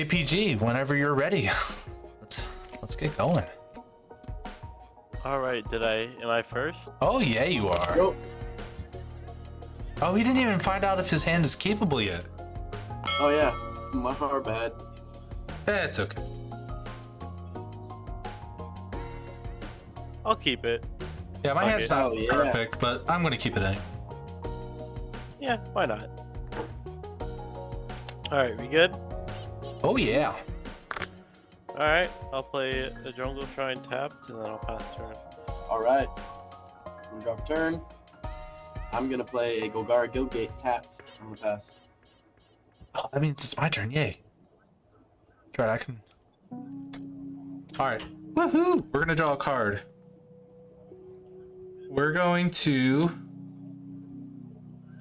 JPG, whenever you're ready. Let's get going. All right, am I first? Oh yeah, you are. Nope. Oh, he didn't even find out if his hand is capable yet. Oh yeah, my far bad. It's okay. I'll keep it. Yeah, my hand's not Oh, yeah. perfect, but I'm gonna keep it anyway. Yeah, why not? All right, we good? Oh yeah. All right, I'll play a jungle shrine tapped, and then I'll pass turn. All right. I'm gonna drop a turn. I'm gonna play a Golgari Guildgate tapped. I'm gonna pass. Oh, that means it's my turn. Yay. Try I can. All right. Woohoo! We're gonna draw a card. We're going to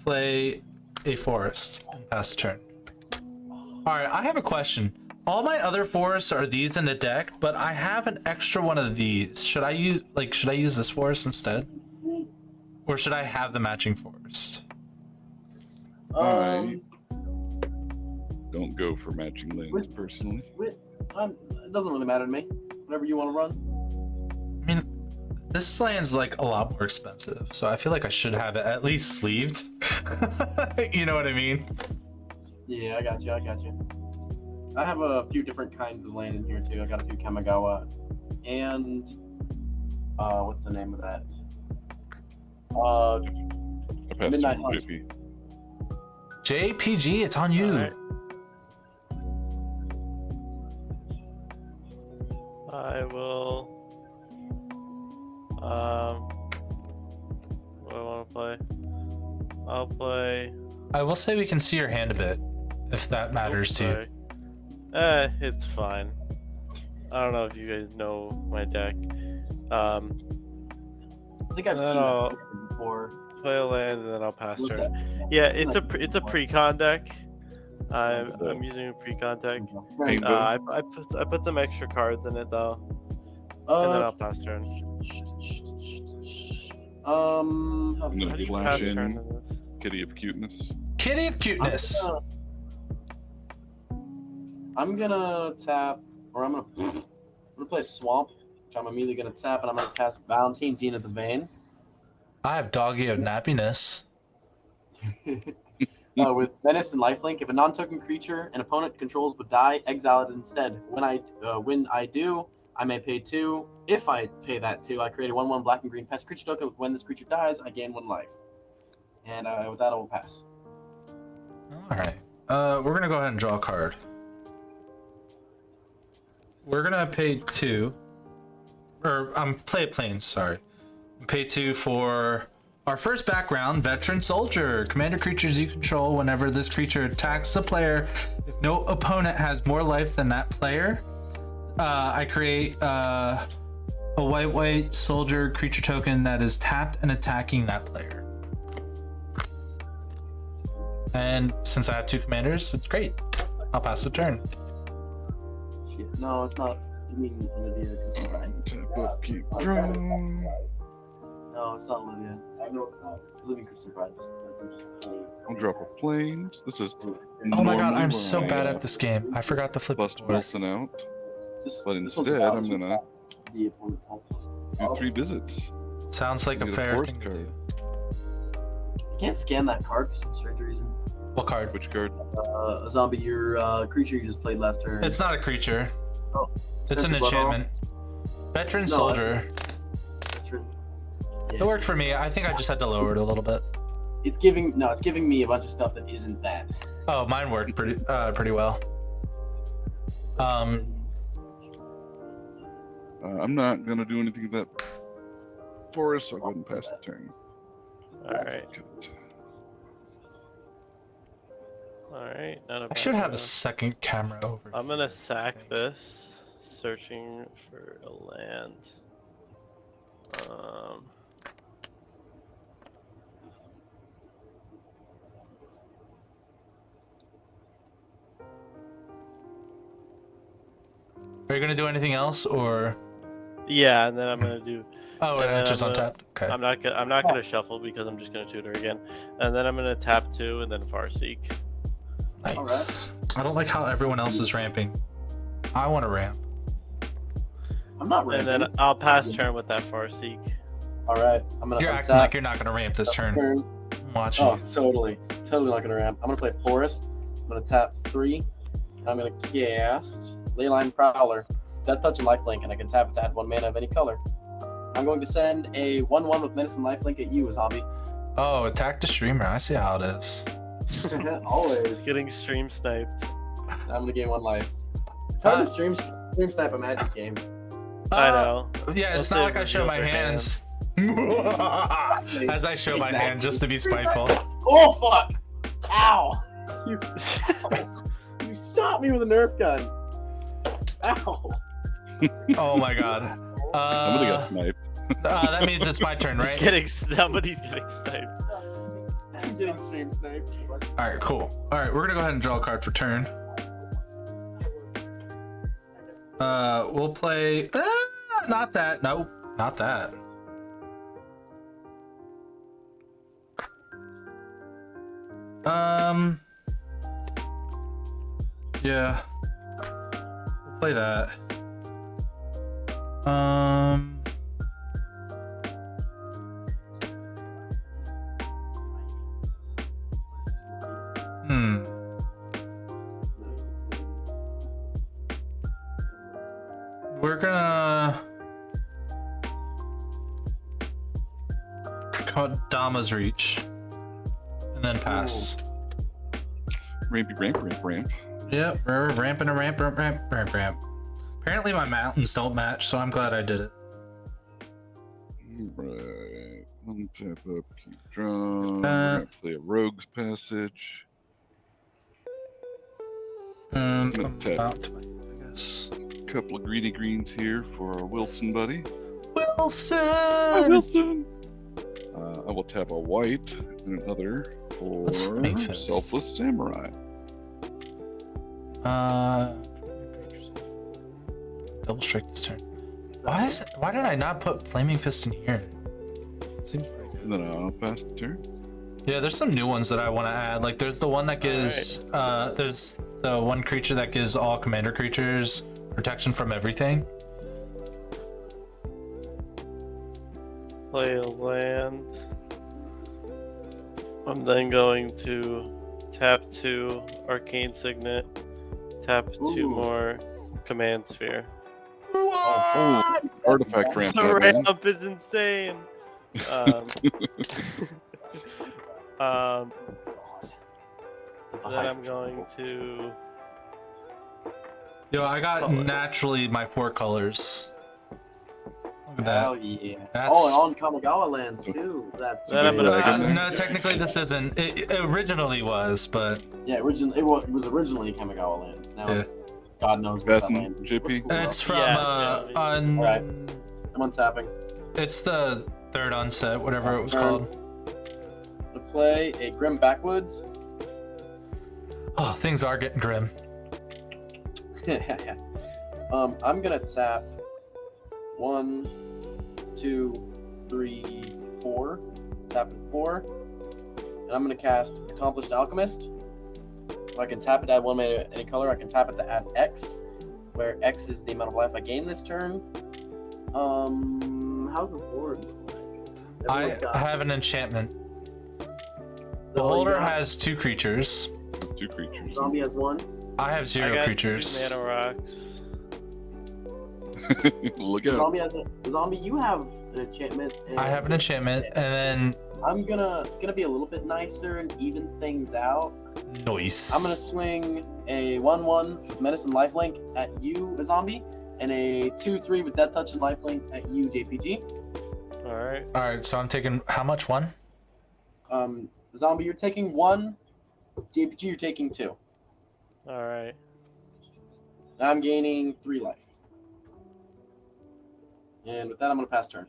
play a forest and pass the turn. All right, I have a question. All my other forests are these in the deck, but I have an extra one of these. Should I use this forest instead? Or should I have the matching forest? I don't go for matching lands personally. It doesn't really matter to me. Whatever you want to run. I mean, this land's like a lot more expensive, so I feel like I should have it at least sleeved. You know what I mean? Yeah, I got you. I have a few different kinds of land in here too. I got a few Kamigawa, and what's the name of that? I passed Midnight to Hunt. Jiffy. JPG, it's on you. All right. I will. What do I want to play? I'll play. I will say we can see your hand a bit, if that matters to you. It's fine. I don't know if you guys know my deck. I think I've seen No. that before. Play a land and then I'll pass What's turn. that? Yeah, it's a pre-con deck. I'm using a pre-con deck. Paint I put some extra cards in it though, and then I'll pass turn. I'm How gonna do you flash pass turn in in this? Kitty of Cuteness. Kitty of cuteness. I'm gonna tap, or I'm gonna play Swamp, which I'm immediately gonna tap, and I'm gonna cast Valentine, Dean of the Vein. I have Doggy of Nappiness. With Menace and Lifelink, if a non-token creature an opponent controls would die, exile it instead. When I do, I may pay 2. If I pay that 2, I create a 1/1 black and green pest creature token. When this creature dies, I gain 1 life. And with that, I will pass. All right. We're gonna go ahead and draw a card. We're gonna pay 2, or play a plains. Sorry, pay 2 for our first background, Veteran Soldier. Commander creatures you control. Whenever this creature attacks the player, if no opponent has more life than that player, I create a white soldier creature token that is tapped and attacking that player. And since I have 2 commanders, it's great. I'll pass the turn. Shit. No, it's not. You mean Olivia? Tap up, keep drawing. No, it's not Olivia. I know it's not. Olivia Christian Pride. I'll drop a plains. This is. Oh my god, I'm normally so when bad I, at this game. I forgot to flip Bust the board. Wilson out, but This one's instead about I'm gonna the opponent's help. do 3 visits. Sounds like a Get a fair force thing to card. do. You can't scan that card for some strange reason. What card? Which card? A zombie, your creature you just played last turn. It's not a creature. Oh, It's an Spencer Bloodhall? enchantment. Veteran No, Soldier. Yeah, It worked for me. I think I just had to lower it a little bit. It's giving me a bunch of stuff that isn't that. Oh, mine worked pretty well. I'm not gonna do anything with that forest, so I'll go ahead and pass the turn. Alright. Alright, I should have a second camera over. I'm gonna sack this, searching for a land. Are you gonna do anything else, or? Yeah, and then I'm gonna do. Oh, and and then it's just I'm gonna- untapped. Okay. I'm not gonna shuffle because I'm just gonna tutor again, and then I'm gonna tap 2 and then Farseek. Nice. I don't like how everyone else is ramping. I want to ramp. I'm not And ramping. then I'll pass turn with that Farseek. All right, I'm gonna You're untap. acting like you're not gonna ramp this turn. Watch Oh, you. totally not gonna ramp. I'm gonna play Forest. I'm gonna tap 3. And I'm gonna cast Leyline Prowler, Death Touch and Lifelink, and I can tap it to add 1 mana of any color. I'm going to send a 1/1 with Menace and Lifelink at you, zombie. Oh, attack the streamer. I see how it is. Always. Getting stream sniped. I'm gonna gain 1 life. It's hard to stream snipe a Magic game. I know. Yeah, it's We'll not like save I show my reveal for hands. As I show my hand just to be spiteful. Oh fuck! Ow! You you shot me with a Nerf gun. Ow! Oh my god. Somebody got sniped. That means it's my turn, right? Somebody's getting sniped. I'm getting stream sniped. Alright, cool. Alright, we're gonna go ahead and draw a card for turn. We'll play. Not that. Nope, not that. Yeah. We'll play that. We're gonna call Dama's Reach and then pass. Rampy ramp. Yep, we're ramping a ramp. Apparently my mountains don't match, so I'm glad I did it. Right. Untap up, keep drawing. We're gonna play a Rogue's Passage. I'm Tap. about to, I guess. Couple of greedy greens here for our Wilson buddy. Wilson! Hi, Wilson! I will tap a white and another for What's Flaming Fist? Selfless Samurai. Double strike this turn. Why did I not put Flaming Fist in here? Seems pretty good. And then I'll pass the turn. Yeah, there's some new ones that I want to add. Like there's the one that gives there's the one creature that gives all commander creatures protection from everything. Play a land. I'm then going to tap 2 Arcane Signet, tap 2 Ooh. more Command Sphere. Oh, artifact ramp. The that man. ramp is insane. Then I'm going to. Yo, I got Color. naturally my 4 colors. Look at that. Hell yeah. That's- Oh, and on Kamigawa lands too. That's Then I'm great. gonna- No, technically this isn't. It originally was, but Yeah, it was originally Kamigawa land. Now Yeah. it's God knows what that Passing, land is. JP? What's cool it's though? from Yeah, Alright. I'm untapping. It's the third onset, whatever it was Turn. called. To play a Grim Backwoods. Oh, things are getting grim. I'm gonna tap 1, 2, 3, 4. Tapping 4. And I'm gonna cast Accomplished Alchemist. So I can tap it to add 1 mana any color. I can tap it to add X, where X is the amount of life I gain this turn. How's the board look like? Everyone's got- I have an enchantment. Oh, Beholder you got- has 2 creatures. 2 creatures. Zombie has 1. I have I 0 got creatures. 2 mana rocks. Look out. Zombie, you have an enchantment. And I have an enchantment, and I'm gonna be a little bit nicer and even things out. then noise. I'm gonna swing a 1/1 with Menace and Lifelink at you, a zombie, and a 2/3 with Death Touch and Lifelink at you, JPG. Alright. All right, so I'm taking how much? 1? Zombie, you're taking 1. JPG, you're taking 2. Alright. I'm gaining 3 life. And with that, I'm gonna pass turn.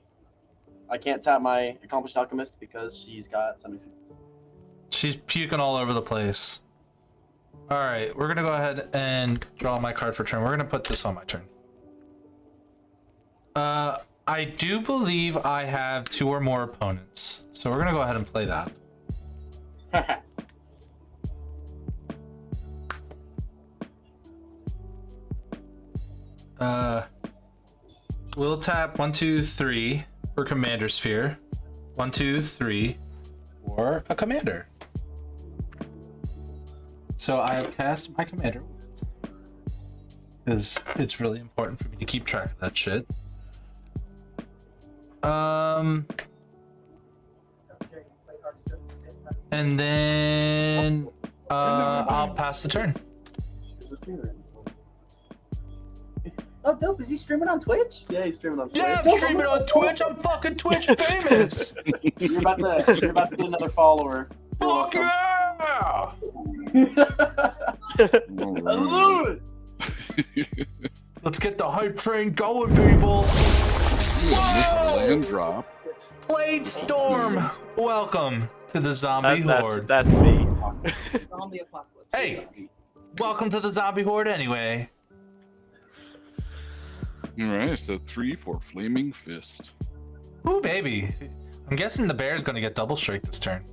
I can't tap my Accomplished Alchemist because she's got 76. She's puking all over the place. All right, we're gonna go ahead and draw my card for turn. We're gonna put this on my turn. I do believe I have 2 or more opponents, so we're gonna go ahead and play that. We'll tap 1, 2, 3 for Commander Sphere. 1, 2, 3 for a commander. So I have cast my commander because it's really important for me to keep track of that shit. And then I'll pass the turn. Oh, dope. Is he streaming on Twitch? Yeah, he's streaming on Twitch. Yeah, I'm streaming on Twitch. I'm fucking Twitch famous. You're about to get another follower. You're Fuck welcome. yeah! I love it. Let's get the hype train going, people. Whoa! Land drop. Blade Storm. Welcome to the zombie horde. That's me. Zombie apocalypse. Hey, welcome to the zombie horde anyway. All right, so 3 for Flaming Fist. Ooh, baby. I'm guessing the bear's gonna get double strike this turn.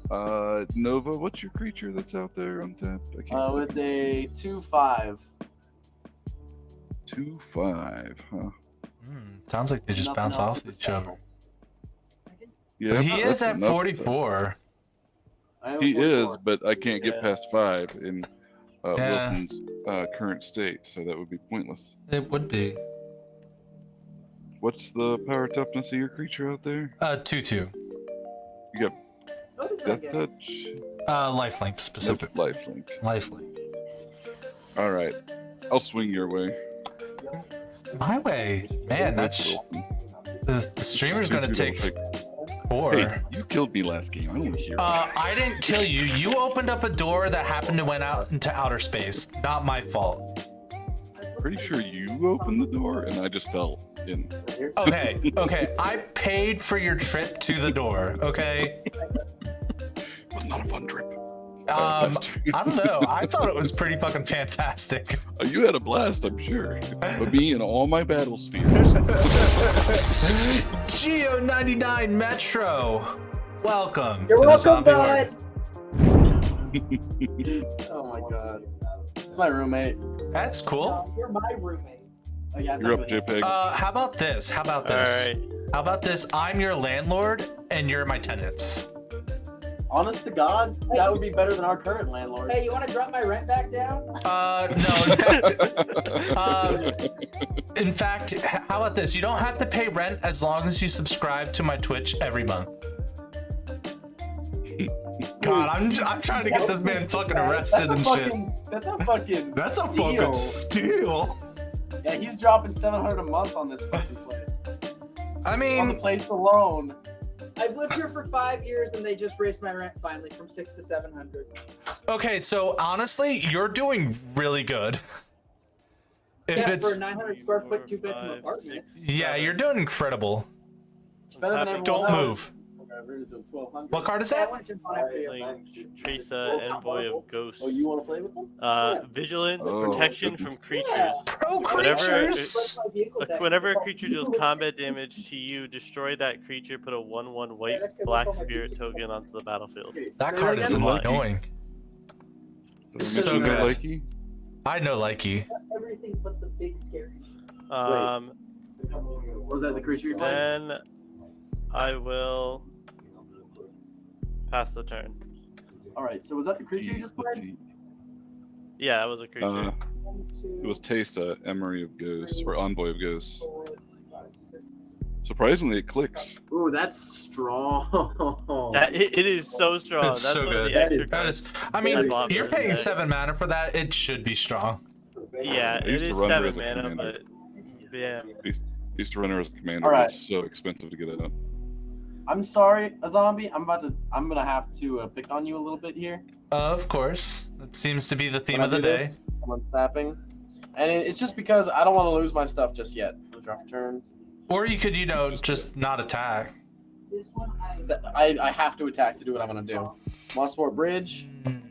Yeah. Nova, what's your creature that's out there untapped? I can't. Oh, it's a 2/5. 2/5, huh? Sounds like they just Nothing bounce else off super each other. special. Yeah, But he that's is at enough. 44. I am He 44. is, but I can't get Yeah. past 5 in Yeah. Wilson's current state, so that would be pointless. It would be. What's the power toughness of your creature out there? 2/2. You got What is that Death get? Touch, Lifelink specific. Lifelink. Lifelink. All right, I'll swing your way. My way. Man, that's Wilson. the streamer's gonna take Hey, 4. you killed me last game. I don't want to hear it. I didn't kill you. You opened up a door that happened to went out into outer space. Not my fault. Pretty sure you opened the door, and I just fell in. Okay. I paid for your trip to the door. Okay. It was not a fun trip. I don't know. I thought it was pretty fucking fantastic. You had a blast, I'm sure. But me and all my battle spheres. Geo 99 Metro. Welcome You're to the welcome, zombie horde. bud. Oh my god. It's my roommate. That's cool. You're my roommate. Oh, yeah, You're up, JPEG. How about this? All right. How about this? I'm your landlord and you're my tenants. Honest to God, that would be better than our current landlord. Hey, you want to drop my rent back down? No. In fact, how about this? You don't have to pay rent as long as you subscribe to my Twitch every month. God, I'm trying to get this man fucking arrested and shit. That's a fucking. That's a deal. fucking steal. Yeah, he's dropping $700 a month on this fucking place. I On the mean, place alone. I've lived here for 5 years and they just raised my rent finally from 600 to 700. okay, so honestly, you're doing really good. If Yeah, it's for a 900 square foot 2-bedroom apartment. yeah, you're doing incredible. It's better than everyone Don't else. move. What card is Yeah, I that? want to jump on it for you. Playing Teresa, Envoy of Ghosts. Oh, you want to play with them? Vigilance, Oh, protection goodness. from creatures. Yeah. Pro Whenever creatures. My vehicle deck. Whenever a creature deals combat damage to you, destroy that creature, put a 1/1 white black spirit token onto the battlefield. That card is Lucky. annoying. Doesn't So make you good. likey? I know Likey. Everything but the big scary. Was that the creature you played? Then I will pass the turn. Alright, so was that the creature you just played? Yeah, that was a creature. It was Tesa, Emery of Ghosts, or Envoy of Ghosts. Surprisingly, it clicks. Ooh, that's strong. It is so strong. It's That's so one of good. the extra That cards. is, I mean, bought you're for paying today. 7 mana for that. It should be strong. Yeah, I it used to is run her 7 as a mana, commander. but yeah. Used to run her as a commander. All but right. It's so expensive to get out. I'm sorry, a zombie. I'm gonna have to pick on you a little bit here. Of course. That seems to be the theme When I of the do day. this, Someone's tapping. And it's just because I don't want to lose my stuff just yet. I'll draw for turn. Or you could, just not attack. This one I have to attack to do what I'm gonna do. Mossfort Bridge. I'm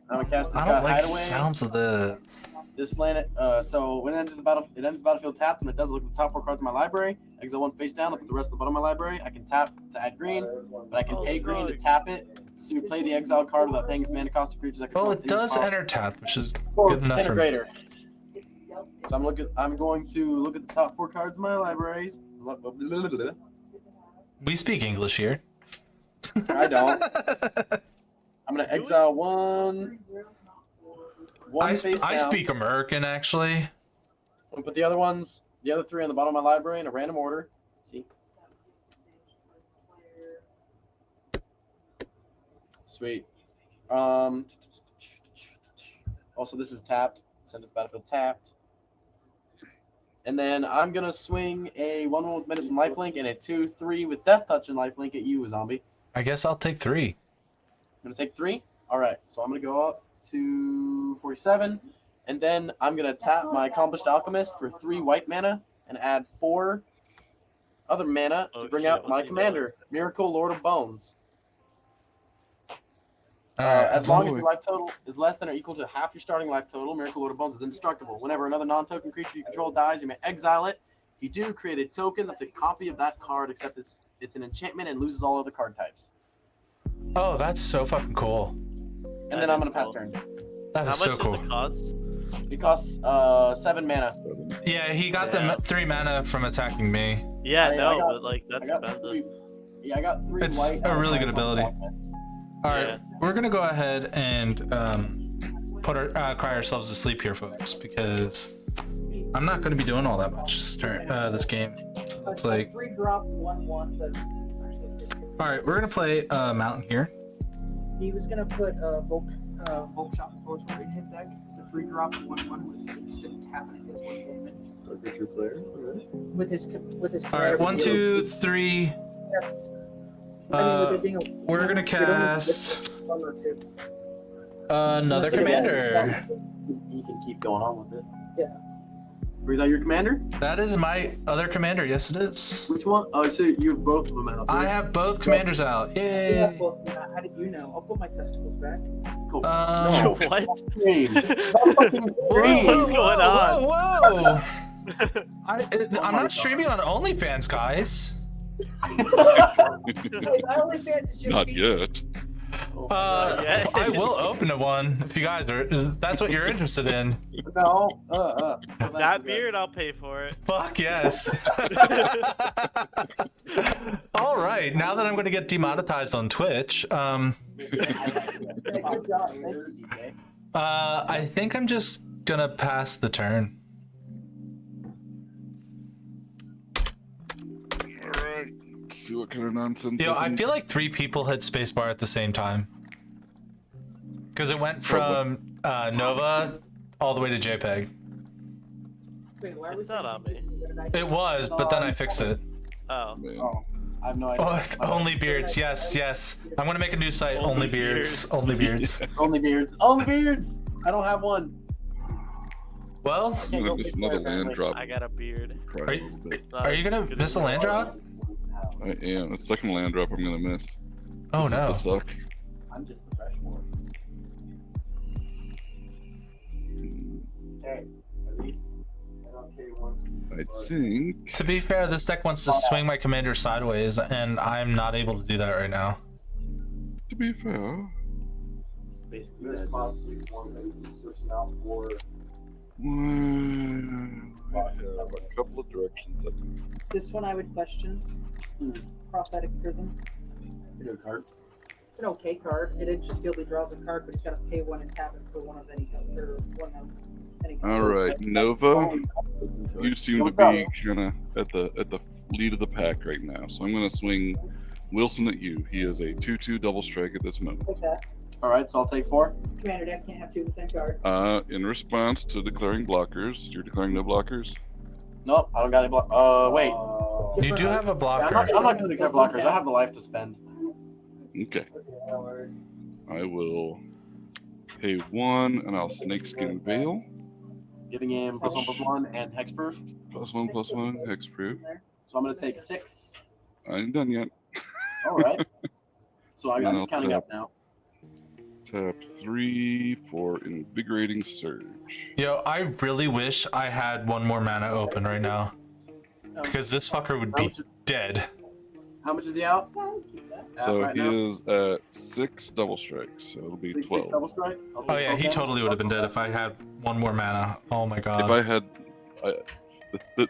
gonna cast this I guy don't like the Hideaway. sounds of this. This land. So when it enters the battlefield tapped, and it does look at the top 4 cards in my library. Exile 1 face down. I put the rest of the bottom of my library. I can tap to add green, but I can Oh, pay green to no. tap it to play the exile card without paying its mana cost to creatures that control. Well, it does enter tap, which is Or good enough for me. Integrator. So I'm going to look at the top 4 cards in my libraries. We speak English here. I don't. I'm gonna exile one. I Face down. speak American, actually. I'll put the other 3 on the bottom of my library in a random order. See? Sweet. Also, this is tapped. Send its battlefield tapped. And then I'm gonna swing a 1/1 with Menace and Lifelink and a 2/3 with Death Touch and Lifelink at you, zombie. I guess I'll take 3. I'm gonna take 3. All right, so I'm gonna go up to 47, and then I'm gonna tap my Accomplished Alchemist for 3 white mana and add 4 other mana to bring out my commander, Myrkul, Lord of Bones. As long as your life total is less than or equal to half your starting life total, Myrkul, Lord of Bones is indestructible. Whenever another non-token creature you control dies, you may exile it. If you do, create a token that's a copy of that card, except it's an enchantment and loses all other card types. Oh, that's so fucking cool. And then I'm gonna pass turn. That is so cool. How much does it cost? It costs 7 mana. Yeah, he got the 3 mana from attacking me. Yeah, I no, got- but like that's I got expensive. 3. Yeah, I got 3 It's white. a really good ability. All right, Yeah. we're gonna go ahead and cry ourselves to sleep here, folks, because I'm not gonna be doing all that much this game. It's like, 3-drop 1/1. all right, we're gonna play Mountain here. He was gonna put Volk Shot Torture in his deck. It's a 3-drop 1/1 with instant tap and it does 1 damage. With his All right, 1, 2, 3. That's, I mean, with it being We're gonna cast another Unless it- commander. You can keep going on with it. Yeah. Is that your commander? That is my other commander. Yes, it is. Which one? Oh, so you have both of them out. I have both commanders out. Yeah, Yay! well, how did you know? I'll put my testicles back. Cool. No. What? Strange. That's fucking strange. What's going on? Whoa! I'm not streaming on OnlyFans, guys. Not yet. Yeah. I will open a one if you guys are. That's what you're interested in. No. That beard, I'll pay for it. Fuck yes. All right, now that I'm going to get demonetized on Twitch, I think I'm just gonna pass the turn. Alright. See what kind of nonsense. Yo, I can- feel like 3 people hit spacebar at the same time. Because it went from Nova all the way to JPEG. Wait, why It's was not on me. It was, but then I fixed it. Oh. Man. Oh, I have no idea. Oh, only beards. Yes. I'm gonna make a new site. Only Only beards. beards. Only beards. Only beards. Only beards. I don't have one. Well, Can't go Just big another player, land apparently. drop. I got a beard. Cry Are a you- little bit. are you gonna Good miss a as land drop? I am. The second land drop I'm gonna miss. Oh This no. is the suck. I'm just the fresh one. Okay. At least. Okay, once. I think. To be fair, this deck wants to swing my commander sideways, and I'm not able to do that right now. To be fair, Basically, there's possibly one that we can switch out for. I have a couple of directions. This one I would question. Prophetic Prism. It's a good card. It's an okay card. It just feel he draws a card, but he's got to pay 1 and tap it for one of any or one of any. All right, Nova. You seem to be kind of at the lead of the pack right now, so I'm gonna swing Wilson at you. He is a 2/2 double strike at this moment. Like that. All right, so I'll take 4. Commander deck can't have 2 of the same card. In response to declaring blockers, you're declaring no blockers. Nope, I don't got any block. Wait. You do have a Yeah, blocker. I'm not gonna declare blockers. I have the life to spend. Okay. I will pay 1, and I'll snakeskin veil. Giving him +1/+1 and hexproof. +1/+1 hexproof. So I'm gonna take 6. I ain't done yet. All right. So I'm And just counting I'll up now. Tap 3 for invigorating surge. Yo, I really wish I had 1 more mana open right now. Because this fucker would be dead. How much is he out? So right he now? is at 6 double strikes, so it'll be 6 12. double strike? Oh yeah, he totally would have been dead if I had one more mana. Oh my If god. I had,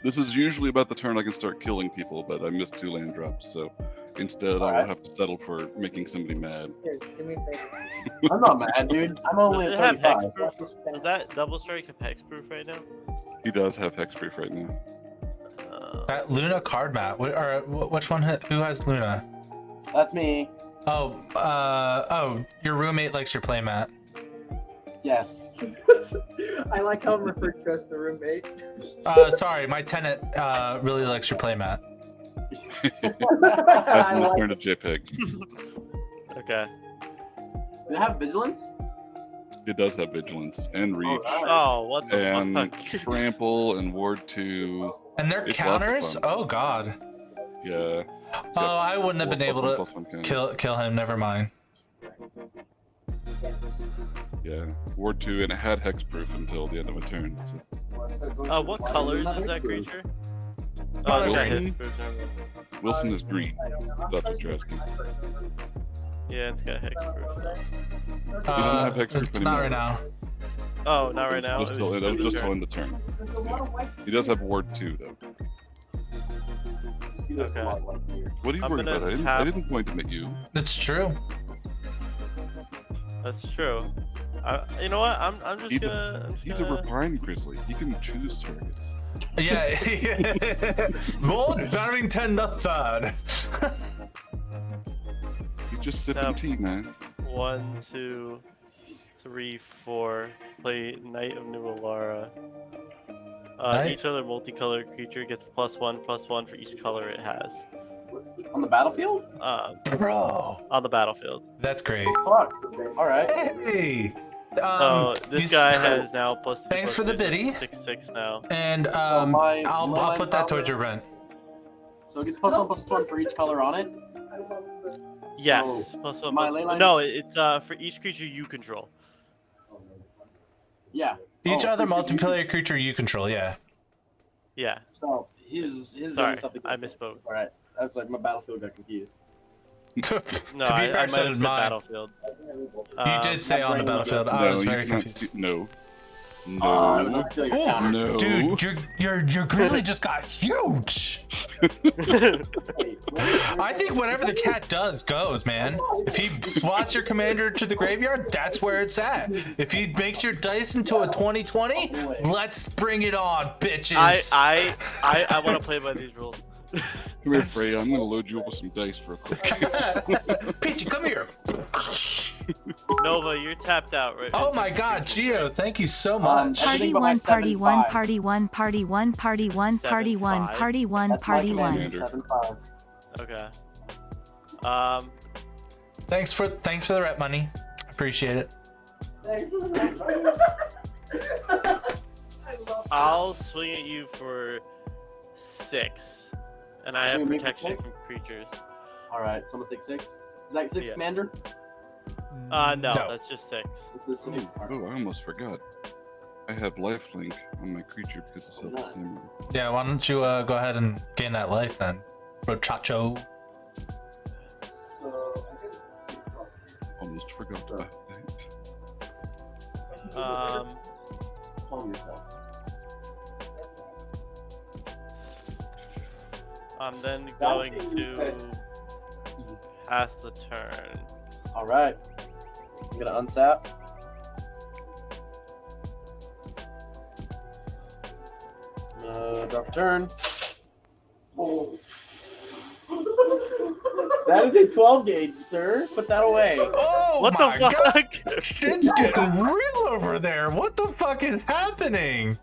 this is usually about the turn I can start killing people, but I missed 2 land drops, so instead I Alright. will have to settle for making somebody mad. Here, give me a favor. I'm not mad, dude. I'm only Does it at have 35. hexproof? Does that double strike have hexproof right now? He does have hexproof right now. That Luna card mat. Which one? Who has Luna? That's me. Oh, your roommate likes your playmat. Yes. I like how I'm referred to as the roommate. Sorry, my tenant really likes your playmat. That's I when I like turned to JPEG. Okay. Did it have vigilance? It does have vigilance and reach Oh, what the and fuck? trample and ward 2. And their It's lots of counters? fun. Oh god. Yeah. Oh, I wouldn't have been able to kill. kill him. Never mind. Yeah, ward 2, and it had hexproof until the end of a turn. So. What colors is that creature? Oh, it's got Wilson? hexproof. Never mind. Wilson is green. That's what you're asking. Yeah, it's got hexproof. He doesn't have hexproof It's anymore. not right now. Oh, not right now. Just till, It that was was just till turn. end of turn. Yeah. He does have ward 2 though. Okay. What are you I'm worried gonna about? I tap- didn't point them at you. It's true. That's true. You know what? I'm just He's gonna. He's a Repine Grizzly. He can choose targets. Yeah. Lord Barrington the Third. He's just sipping Tap. tea, man. 1, 2, 3, 4. Play Knight of New Alara. Knight? Each other multicolored creature gets +1/+1 for each color it has. On the battlefield? Bro. On the battlefield. That's great. Fuck. Alright. Hey. So this guy has now +2. Thanks for the biddy. 6/6 now. And my I'll low-end put that power- towards your rent. So it gets +1/+1 for each color on it? Yes. So, +1/+1. my ley line- No, it's for each creature you control. Yeah. Each Oh, other creature you- multiplayer creature you control, yeah. Yeah. So his Sorry, something. I misspoke. Alright. That's like my battlefield got confused. To No, be I fair, might so have did said mine. Battlefield. You did say on the brain battlefield. I no, was you very cannot confused. No. I would No. love to kill your Oh, counter. No. dude, your grizzly just got huge. I think whatever the cat does goes, man. If he swats your commander to the graveyard, that's where it's at. If he makes your dice into a 20/20, let's bring it on, bitches. I want to play by these rules. Come here, Freya. I'm gonna load you up with some dice real quick. Peachy, come here. Nova, you're tapped out, right? Oh my god, Geo, thank you so much. Everything Party but my 1, party 7-5. 1, party 1, party 1, party 1, party 1, 7-5. party 1, That's my party 1. commander, 7-5. Okay. Thanks for the rep money. Appreciate it. I'll swing at you for 6, and I have Swing me for protection 6? from creatures. Alright, so I'm gonna take 6. Is that 6 Yeah. commander? No, that's just 6. It's the 6. Oh, I almost forgot. I have lifelink on my creature because it's self-assembly. Yeah, why don't you go ahead and gain that life then, Rochacho? Almost forgot about that. I'm then going to pass the turn. Alright. I'm gonna untap. Draw for turn. Oh. That is a 12 gauge, sir. Put that away. Oh What my the god! fuck? Shit's getting real over there. What the fuck is happening?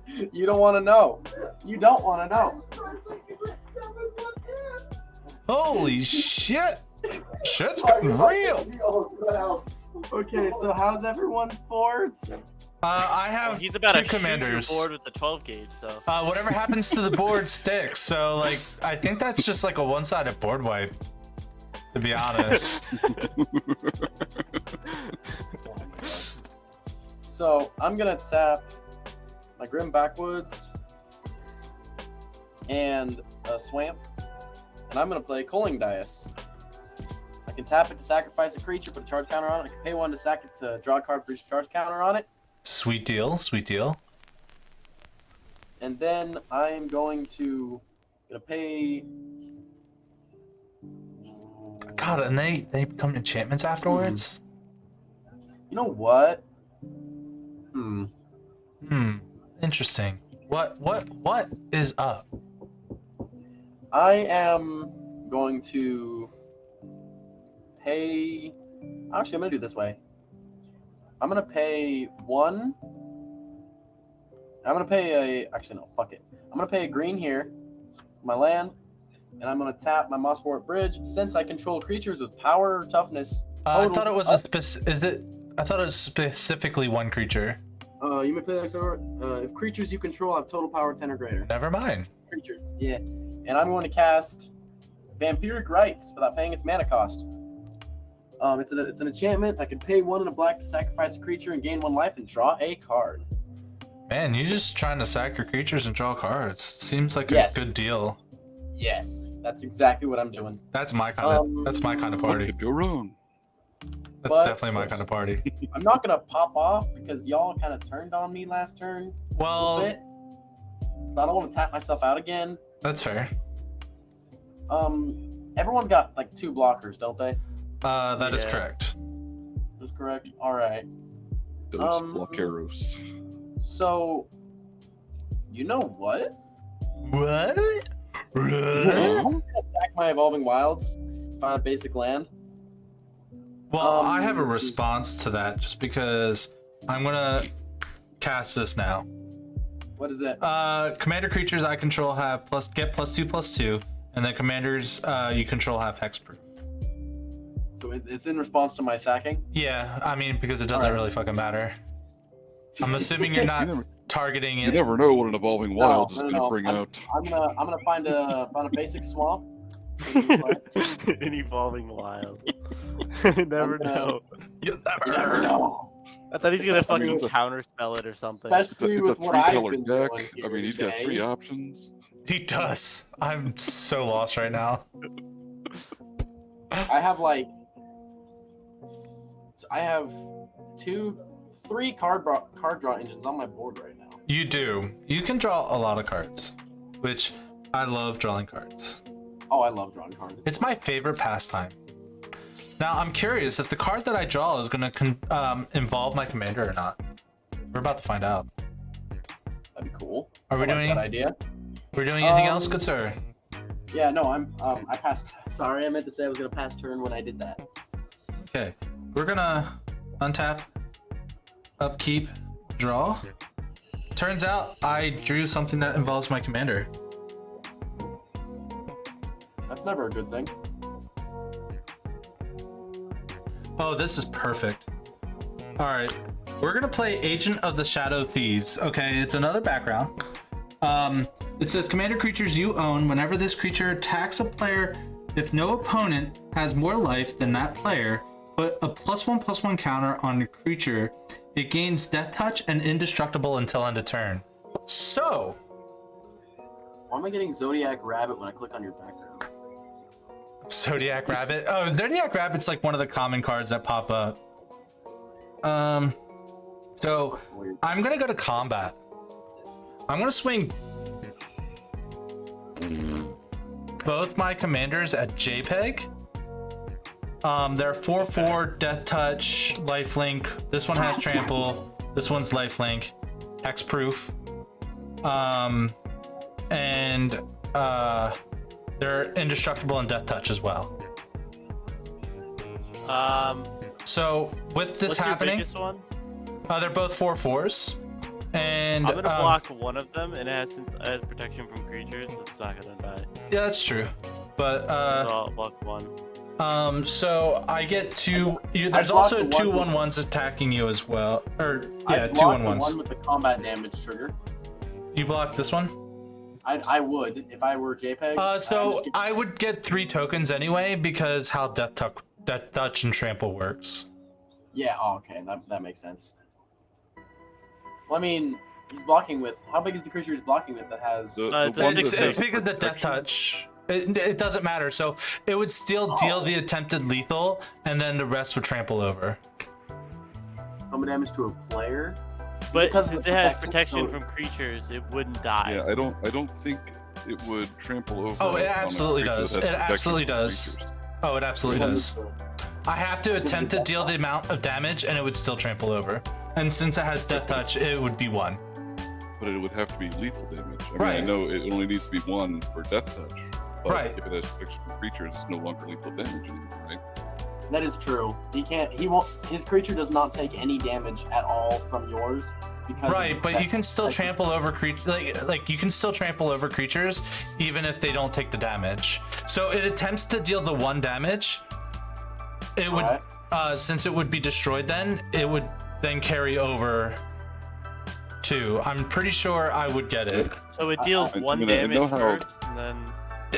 You don't want to know. You don't want to know. Holy shit! Shit's getting real. Okay, so how's everyone's boards? I have He's about two to shoot your commanders. board with the 12 gauge, so. Whatever happens to the board sticks. So like, I think that's just like a one-sided board wipe. To be honest. So I'm gonna tap my Grim Backwoods and a Swamp. and I'm gonna play Culling Dice. I can tap it to sacrifice a creature, put a charge counter on it. I can pay 1 to sack it to draw a card, for each charge counter on it. Sweet deal, sweet deal. And then I am gonna pay. God, and they become enchantments afterwards? You know what? Interesting. What is up? I am going to pay. Actually, I'm gonna do it this way. I'm gonna pay 1. I'm gonna pay a. Actually, no. Fuck it. I'm gonna pay a green here, my land, and I'm gonna tap my Mossfort Bridge. Since I control creatures with power or toughness. I thought it was I thought it was specifically 1 creature. You may play that card. If creatures you control have total power 10 or greater. Never mind. Creatures. Yeah. And I'm going to cast Vampiric Rites without paying its mana cost. It's an enchantment. I can pay 1 and a black to sacrifice a creature and gain 1 life and draw a card. Man, you're just trying to sack your creatures and draw cards. Seems like a good deal. Yes, that's exactly what I'm doing. That's my kind of What party. could go wrong? That's definitely my kind of party. I'm not gonna pop off because y'all kind of turned on me last turn. Well, I don't want to tap myself out again. that's fair. Everyone's got like 2 blockers, don't they? That is correct. That's correct. All right. Those blockeros. So, you know what? What? I'm gonna sack my Evolving Wilds, find a basic land. Well, I have a response to that just because I'm gonna cast this now. What is it? Commander creatures I control have get +2/+2, and then commanders you control have hexproof. So it's in response to my sacking? Yeah, I mean because it doesn't really fucking matter. I'm assuming you're not targeting You it. never know what an evolving wild is going to bring out. I'm gonna find a basic swamp. An evolving wild. Never know. You You never know. I thought he's gonna I mean, fucking it's a- counterspell it or something. Especially It's a with what I've 3-color been deck. doing here I mean, he's got today. 3 options. He does. I'm so lost right now. I have like, three card draw engines on my board right now. You do. You can draw a lot of cards, which I love drawing cards. Oh, I love drawing cards. It's my favorite pastime. Now, I'm curious if the card that I draw is going to involve my commander or not. We're about to find out. That'd be cool. Are we I like doing that idea? We're doing anything else, good sir? Yeah, no, I passed. Sorry, I meant to say I was gonna pass turn when I did that. Okay. We're going to untap, upkeep, draw. Turns out I drew something that involves my commander. That's never a good thing. Oh, this is perfect. All right, we're gonna play Agent of the Shadow Thieves. Okay, it's another background. It says commander creatures you own. Whenever this creature attacks a player, if no opponent has more life than that player, put a +1/+1 counter on the creature. It gains Death Touch and Indestructible until end of turn. So, Why am I getting Zodiac Rabbit when I click on your background? Zodiac Rabbit. Oh, Zodiac Rabbit's like one of the common cards that pop up. So I'm gonna go to combat. I'm gonna swing both my commanders at JPEG. They're 4/4 Death Touch, Lifelink. This one has Trample. This one's Lifelink, Hexproof. And they're indestructible and Death Touch as well. So with this what's happening, your biggest one? they're both 4/4s, and I'm gonna block one of them, and since it has protection from creatures, it's not gonna die. yeah, that's true. But So I'll block one. so I get two. There's blocked also the two one 1/1s attacking you as well, or I yeah, two blocked the 1/1s. one with the combat damage trigger. You block this one. I would if I were JPEG. So I would get 3 tokens anyway because how Death Touch and Trample works. Yeah. Oh, okay. That makes sense. Well, I mean, he's blocking with. How big is the creature he's blocking with that has? The It's a one six- that has It's because the Death protection- Touch It doesn't matter. So it would still deal the attempted lethal, and then the rest would trample over. How much damage to a player? But Because of since the it has protection, protection from creatures, it wouldn't die. Yeah, I don't think it would trample over. Oh, it on a absolutely creature does. that has It protection absolutely from does. creatures. Oh, it absolutely does. I have to attempt to deal the amount of damage, and it would still trample over. And since it has Death Touch, it would be 1. But it would have to be lethal damage. I mean, Right. I know it only needs to be 1 for Death Touch. But Right. if it has protection from creatures, it's no longer lethal damage anymore, right? That is true. He won't. His creature does not take any damage at all from yours because. Right, but you can still trample over like you can still trample over creatures even if they don't take the damage. So it attempts to deal the 1 damage. It would, since it would be destroyed, then it would then carry over 2. I'm pretty sure I would get it. So it deals I 1 mean, I damage know how- first, and then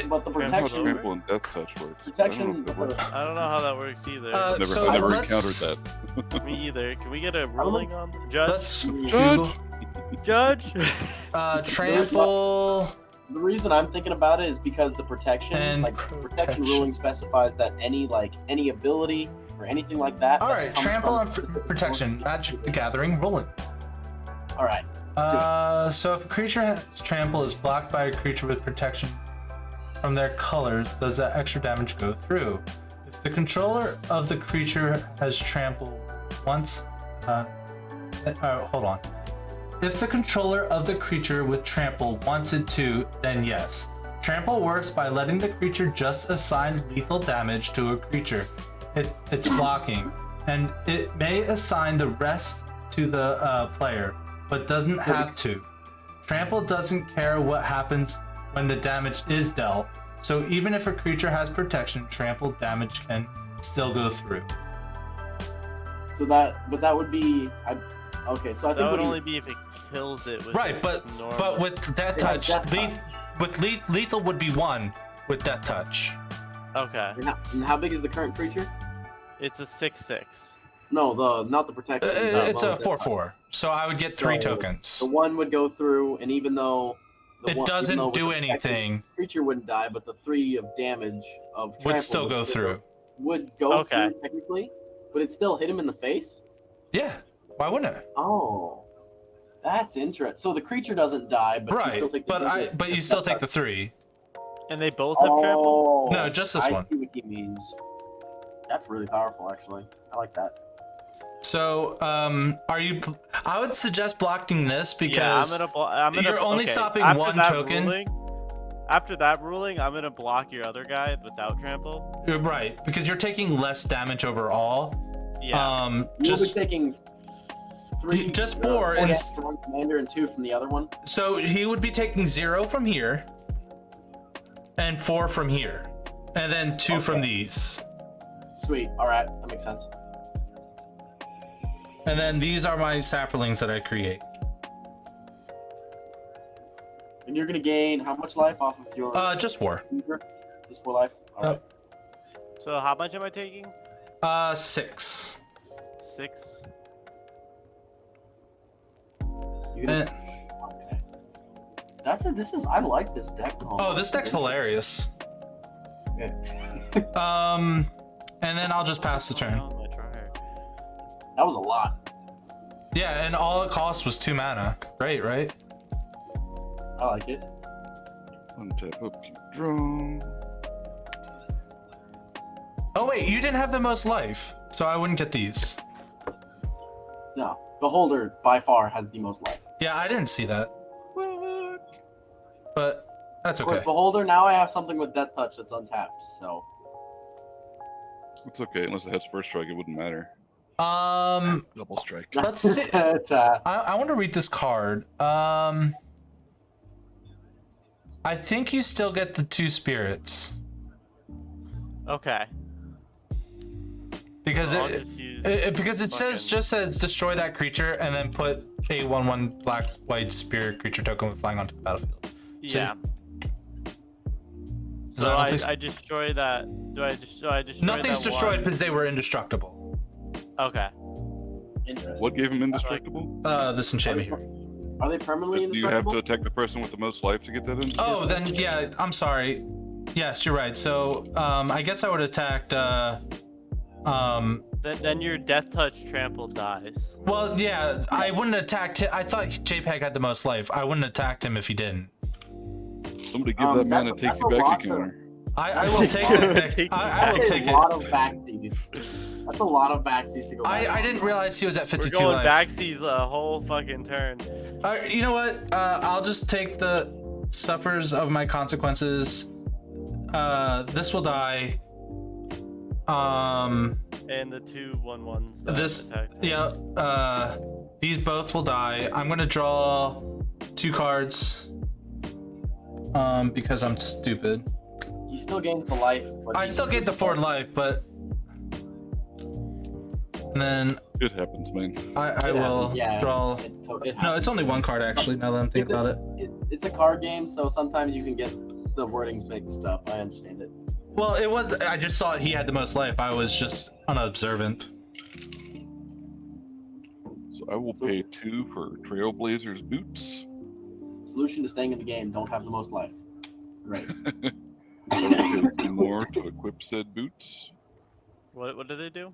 But the Trample protection. Trample and Death Touch works. Protection- I don't know if that works. I don't know how that works either. Uh, so I never let's- encountered that. Me either. Can we get a ruling on Judge? Let's Judge! Judge? trample. The reason I'm thinking about it is because the protection, And like protection protection. ruling specifies that any ability or anything like that. All that right, comes trample from and specific protection. sources- Magic the Gathering, rolling. All right. So if a creature has trample is blocked by a creature with protection from their colors, does that extra damage go through? If the controller of the creature has trample once, hold on. If the controller of the creature with trample wants it to, then yes. Trample works by letting the creature just assign lethal damage to a creature it's blocking, and it may assign the rest to the player, but doesn't have to. Trample doesn't care what happens when the damage is dealt, so even if a creature has protection, trample damage can still go through. So that would be. Okay, so I think That would what only he's- be if it kills it with Right, but normal. with Death Yeah, Touch, Death Touch. lethal would be 1 with Death Touch. Okay. And how big is the current creature? It's a 6/6. No, not the protection. It's a the 4/4, so I would get 3 So, tokens. The 1 would go through, and even though It doesn't do anything. Creature wouldn't die, but the 3 of damage of trample Would still go through. Would go Okay. through technically, but it still hit him in the face. Yeah, why wouldn't it? Oh, that's interesting. So the creature doesn't die, but you Right, still take the but you still take the 3. And they both have trample? No, just this I one. see what he means. That's really powerful, actually. I like that. So, are you? I would suggest blocking this Yeah, because I'm gonna you're only okay, stopping after 1 that token. After that ruling, I'm gonna block your other guy without trample. Right, because you're taking less damage overall. Yeah. You'll Just be taking 3. just 4 damage and from one commander and 2 from the other one. so he would be taking 0 from here, and 4 from here, and then 2 from these, Sweet. All right, that makes sense. and then these are my saplings that I create. And you're gonna gain how much life off of your? Just 4. Uber? Just 4 life. All right. So how much am I taking? 6. 6. You gonna, Eh. okay. This is. I like this deck. Oh, this deck's hilarious. Okay. And then I'll just pass the turn. Oh, my try. That was a lot. Yeah, and all it cost was 2 mana. Great, right? I like it. Untap, upkeep, draw. Oh wait, you didn't have the most life, so I wouldn't get these. No, Beholder by far has the most life. Yeah, I didn't see that. But that's Of course, okay. Beholder. Now I have something with Death Touch that's untapped. So It's okay, unless it has first strike, it wouldn't matter. Double strike. Let's see. It's, I want to read this card. I think you still get the 2 spirits Okay. because I'll it, just use because it says fucking- just says destroy that creature and then put a 1/1 black white spirit creature token with flying onto the battlefield. Yeah. So So I don't think- I destroy that. Do I destroy Nothing's that destroyed one? because they were indestructible. Okay. interesting. What gave him indestructible? This enchantment here. Are they permanently Do you have indestructible? to attack the person with the most life to get that in? Oh, then yeah, I'm sorry. Yes, you're right. So I guess I would have attacked. Then your death touch trample dies. Well, yeah, I wouldn't have attacked him. I thought JPEG had the most life. I wouldn't have attacked him if he didn't. Somebody give that man a that's takey a back lot counter. I will take it. I will That's take a it. lot of backseas. That's a lot of backseas to go back. I didn't realize he was at We're 52 going life. backsies a whole fucking turn. You know what? I'll just take the suffers of my consequences. This will die. And the 2 1/1s. that This, attacked. yeah. These both will die. I'm gonna draw 2 cards. Because I'm stupid. He still gains the life. But I still get the 4 life, but. And then It happens, man. I It will happens, yeah. draw. It No, it's only 1 card actually. Now that I'm thinking about it. It's a card game, so sometimes you can get the wordings mixed up. I understand it. Well, it was. I just thought he had the most life. I was just unobservant. So I will pay 2 for Trailblazers boots. Solution to staying in the game: don't have the most life. Right. I will pay 2 more to equip said boots. What do they do?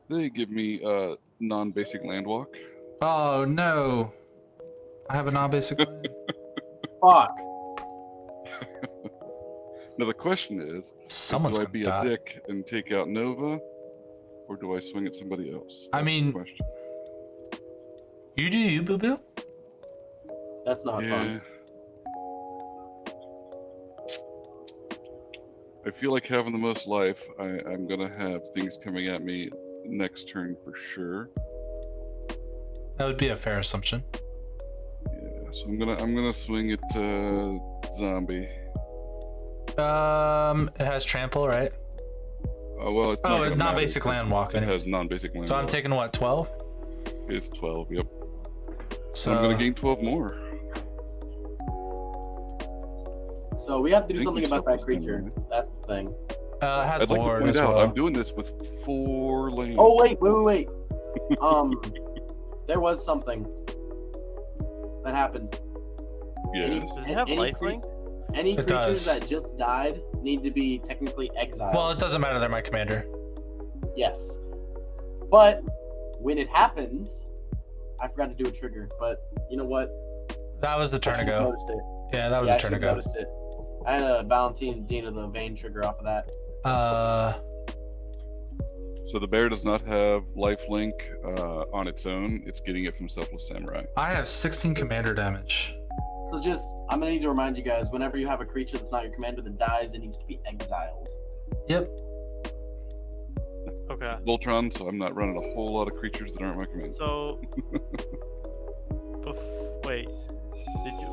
They give me non-basic landwalk. Oh no! I have a non-basic. Fuck. Now the question is, Someone's do I gonna be die. a dick and take out Nova, or do I swing at somebody else? I That's the mean- question. You do you, boo boo. That's not Yeah. fun. I feel like having the most life. I'm gonna have things coming at me next turn for sure. That would be a fair assumption. Yeah, so I'm gonna swing at zombie. It has trample, right? Oh well, it's not Oh, gonna it's matter non-basic because landwalk. It has non-basic landwalk. So I'm taking what, 12? It's 12. Yep. So I'm gonna gain 12 more. So we have to do Thank something you, about that Self-Esteem, creature. man. That's the thing. it has I'd like to ward point as out well. I'm doing this with 4 lanes. Oh wait. There was something that happened. Yes. Does it have Any lifelink? Any It creatures does. that just died need to be technically exiled. Well, it doesn't matter. They're my commander. Yes. But when it happens, I forgot to do a trigger. But you know what? That was the turn I should've ago. noticed it. Yeah, that was Yeah, a I turn should've ago. noticed it. I had a Valentine Dean of the Vein trigger off of that. So the bear does not have lifelink on its own. It's getting it from Selfless Samurai. I have 16 commander damage. So I'm gonna need to remind you guys, whenever you have a creature that's not your commander that dies, it needs to be exiled. Yep. Okay. Voltron, so I'm not running a whole lot of creatures that aren't my command. So, wait.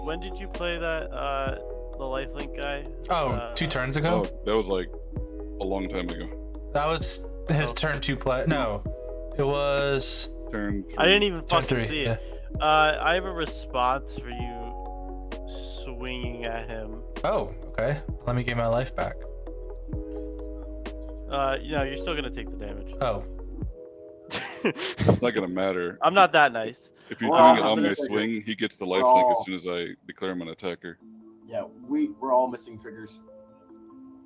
When did you play that the lifelink guy? Oh, 2 turns ago? Oh, that was like a long time ago. That was his turn 2 play. No, it was Turn 3. I didn't even turn fucking 3. see Yeah. it. I have a response for you swinging at him. Oh, okay. Let me get my life back. You're still gonna take the damage. Oh, It's not gonna matter. I'm not that nice. If you're Well, doing it I'm on my gonna- swing, he gets the We're lifelink all- as soon as I declare him an attacker. Yeah, we're all missing triggers.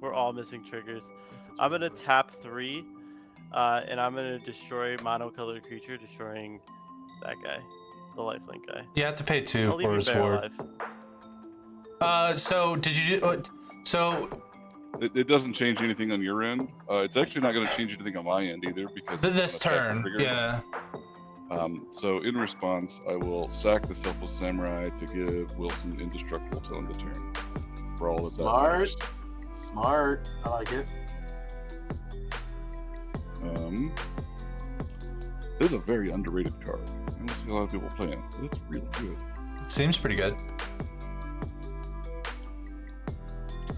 We're all missing triggers. I'm gonna tap 3, and I'm gonna destroy monocolored creature, destroying that guy, the lifelink guy. you have to pay 2 I'll leave for your his bear ward. alive. So did you do? So It doesn't change anything on your end. It's actually not going to change anything on my end either because this it's an attack turn, trigger. yeah. So in response, I will sack the Selfless Samurai to give Wilson indestructible till end of turn. For all of Smart. that. Smart. I like it. This is a very underrated card. I don't see a lot of people playing it, but it's really good. It seems pretty good.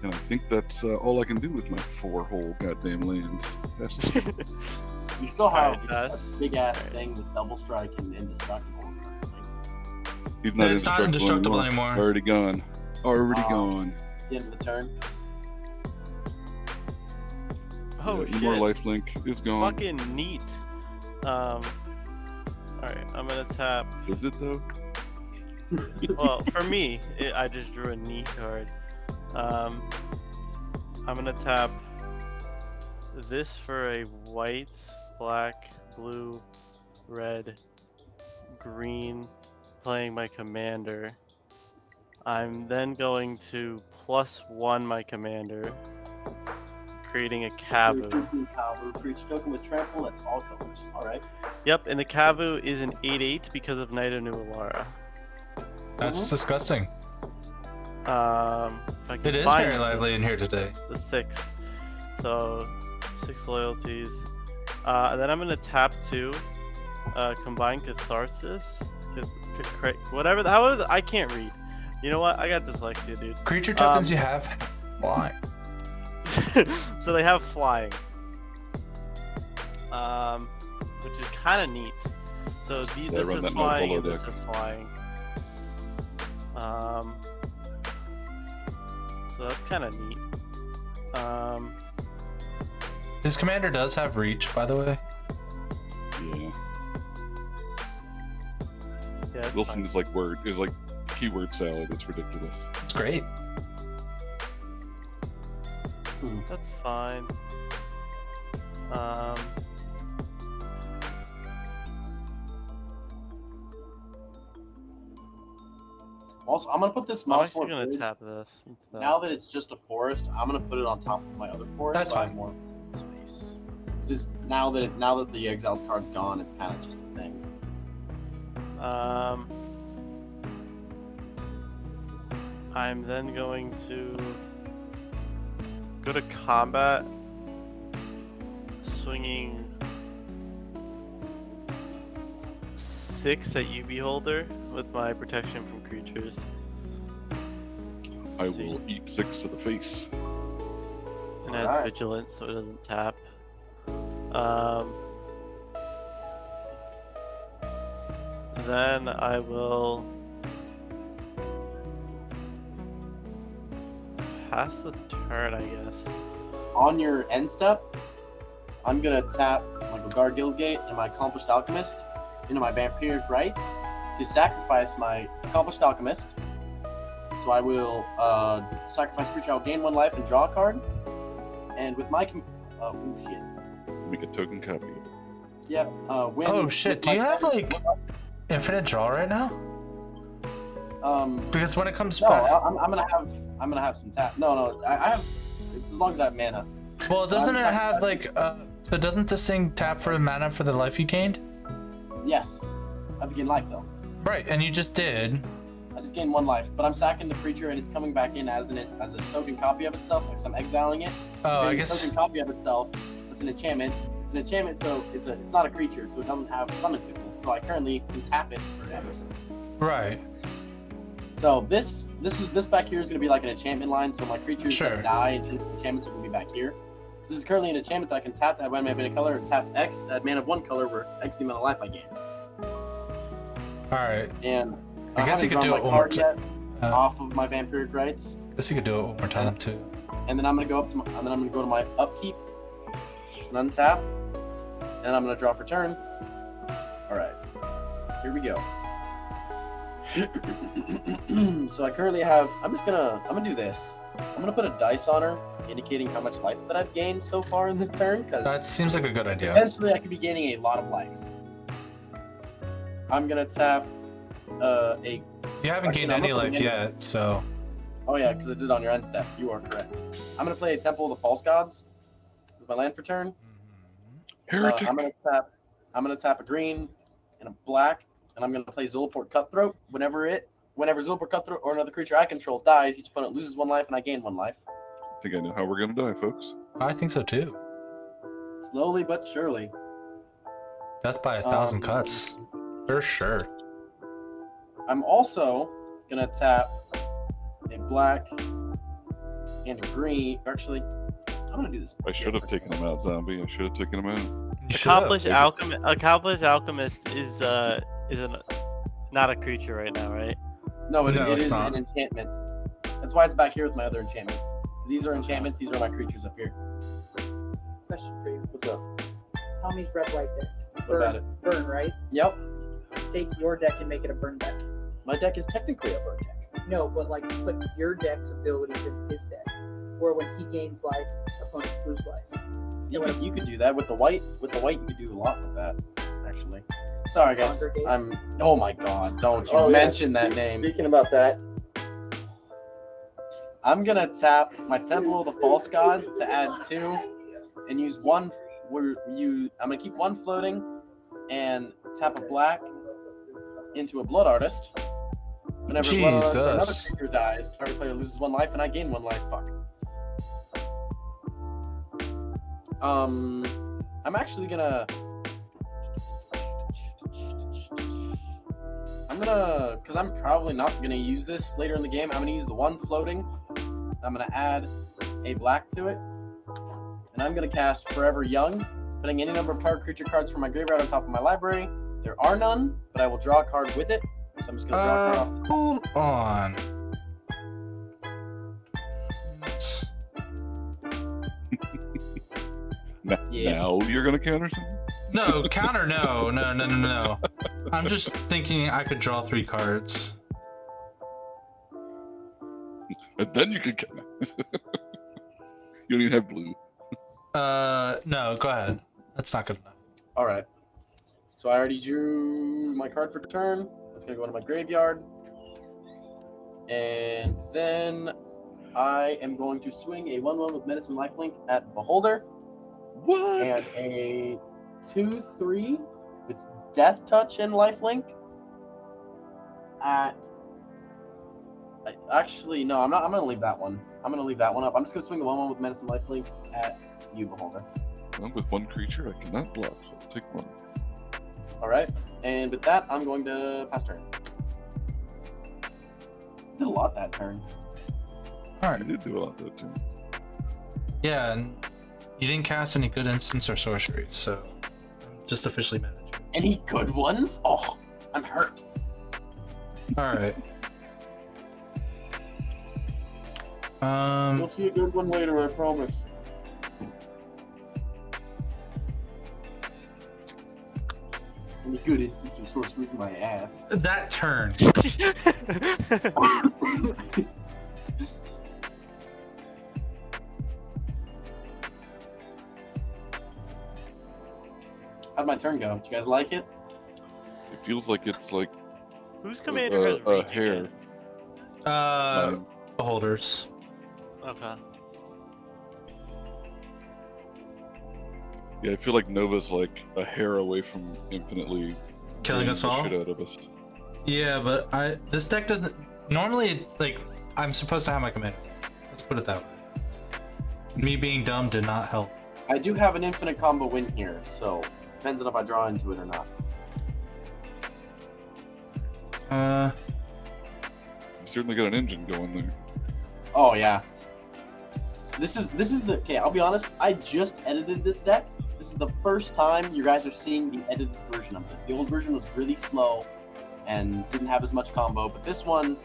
And I think that's all I can do with my 4 whole goddamn lands. That's You still have Alright, a Jess. big ass thing with double strike and indestructible. He's not It's not indestructible anymore. Already gone. Already Oh. gone. The end of the turn. Oh Yeah, shit! More lifelink is gone. Fucking neat. Alright, I'm gonna tap. Is it though? Well, for me, I just drew a neat card. I'm gonna tap this for a white, black, blue, red, green, playing my commander. I'm then going to +1 my commander, creating a Kavu. Kavu, creature token with trample, that's all colors. Alright. Yep, and the Kavu is an 8/8 because of Knight of New Alara. That's disgusting. If I can It is find very lively in here today. the 6. So 6 loyalties. And then I'm gonna tap 2, combine Catharsis. Whatever. I can't read. You know what? I got dyslexia, dude. Creature tokens you have fly. So they have flying, which is kind of neat. So this run is that flying, no and color this deck. is flying. So that's kind of neat. His commander does have reach, by the way. Yeah. Yeah, it's Wilson fine. is like keyword salad. It's ridiculous. It's great. That's fine. Also, I'm gonna put this I'm mouse actually board gonna bridge. tap this instead. Now that it's just a forest, I'm gonna put it on top of my other forest. That's so I have fine. more space. Just now that the exiled card's gone, it's kind of just a thing. I'm then going to go to combat, swinging 6 at you, Beholder, with my protection from creatures. I will eat 6 to the face. And has Alright. vigilance, so it doesn't tap. Then I will pass the turn, I guess. On your end step, I'm gonna tap my Guard Guildgate and my Accomplished Alchemist into my Vampiric Rites to sacrifice my Accomplished Alchemist. So I will sacrifice creature. I'll gain 1 life and draw a card. And with my oh shit. Make a token copy. Yep. When, Oh shit, with do my you have card- like infinite draw right now? Because when it comes No, back, I'm gonna have some tap. No, I have. It's as long as I have mana. well, doesn't it I'm have like so doesn't this thing tap for the mana for the life you gained? Yes, I begin life though. Right, and you just did. I just gained 1 life, but I'm sacking the creature and it's coming back in as a token copy of itself. Like I'm exiling it. Oh, I Then guess. token copy of itself. It's an enchantment. It's an enchantment, so it's not a creature, so it doesn't have summon sickness. So I currently can tap it for X. Right. So this back here is gonna be like an enchantment line. So my creatures Sure. that die and enchantments are gonna be back here. So this is currently an enchantment that I can tap to add 1 mana of color, tap X, add mana of 1 color, where X the amount of life I gain. All right. And I guess you haven't could drawn do it my one more card time. yet off of my Vampiric Rites. Guess you could do it one more time too. And then I'm gonna go up to my, and then I'm gonna go to my upkeep and untap, and I'm gonna draw for turn. All right, here we go. So I currently have. I'm gonna do this. I'm gonna put a dice on her, indicating how much life that I've gained so far in the turn, because That seems like a good idea. potentially I could be gaining a lot of life. I'm gonna tap a. You haven't Actually, gained no, I'm any not putting life any- yet, so Oh yeah, because I did it on your end step. You are correct. I'm gonna play a Temple of the False Gods as my land for turn. Heretic. I'm gonna tap a green and a black, and I'm gonna play Zulaport Cutthroat. Whenever Zulaport Cutthroat or another creature I control dies, each opponent loses 1 life and I gain 1 life. I think I know how we're gonna die, folks. I think so too. Slowly but surely. Death by 1,000 Um, cuts, for sure. I'm also gonna tap a black and a green. Actually, I'm gonna do this. I should have taken him out, zombie. I should have taken him out. You should have. Accomplished Alchemist is not a creature right now, right? No, it No, it's is not. an enchantment. That's why it's back here with my other enchantment. These are enchantments. These are my creatures up here. Question for you. What's up? Tommy's red white deck. What about it? Burn, right? Yep. Take your deck and make it a burn deck. My deck is technically a burn deck. No, but like put your deck's abilities in his deck. where when he gains life, opponents lose life. Yeah, you could do that with the white. With the white, you could do a lot with that. Actually. Sorry, guys. I'm. Oh my God! Don't you mention that name. Speaking about that, I'm gonna tap my Temple of the False God to add 2, and use 1. I'm gonna keep 1 floating, and tap a black into a Blood Artist. Whenever Blood Artist or another creature dies, target player loses 1 life, and I gain 1 life. Fuck. I'm actually gonna. Because I'm probably not gonna use this later in the game. I'm gonna use the 1 floating. I'm gonna add a black to it, and I'm gonna cast Forever Young, putting any number of target creature cards from my graveyard on top of my library. There are none, but I will draw a card with it. So I'm just gonna draw a card off. Hold on. Now you're gonna counter something? No, counter, no. I'm just thinking I could draw 3 cards. And then you could counter. You don't even have blue. No, go ahead. That's not good enough. All right. So I already drew my card for turn. That's gonna go into my graveyard, and then I am going to swing a 1/1 with Medicine Lifelink at Beholder. What? And a 2/3 with Death Touch and Lifelink at. Actually, no, I'm not. I'm gonna leave that one. I'm gonna leave that one up. I'm just gonna swing the 1/1 with Medicine Lifelink at you, Beholder. Well, with 1 creature, I cannot block, so I'll take 1. All right, and with that, I'm going to pass turn. Did a lot that turn. Alright. I did do a lot that too. Yeah, and you didn't cast any good instants or sorceries, so I'm just officially mad at you. Any good ones? Oh, I'm hurt. Alright. You'll see a good one later, I promise. Any good instance or sorceries in my ass. That turn. How'd my turn go? Did you guys like it? It feels like it's like Whose commander has a reach hair. again? Beholders. Okay. Yeah, I feel like Nova's like a hair away from infinitely Killing us the all? shit out of us. Yeah, but this deck doesn't normally, like, I'm supposed to have my command. Let's put it that way. Me being dumb did not help. I do have an infinite combo win here, so depends on if I draw into it or not. You certainly got an engine going there. Oh yeah. This is the okay. I'll be honest. I just edited this deck. This is the first time you guys are seeing the edited version of this. The old version was really slow and didn't have as much combo, but this one.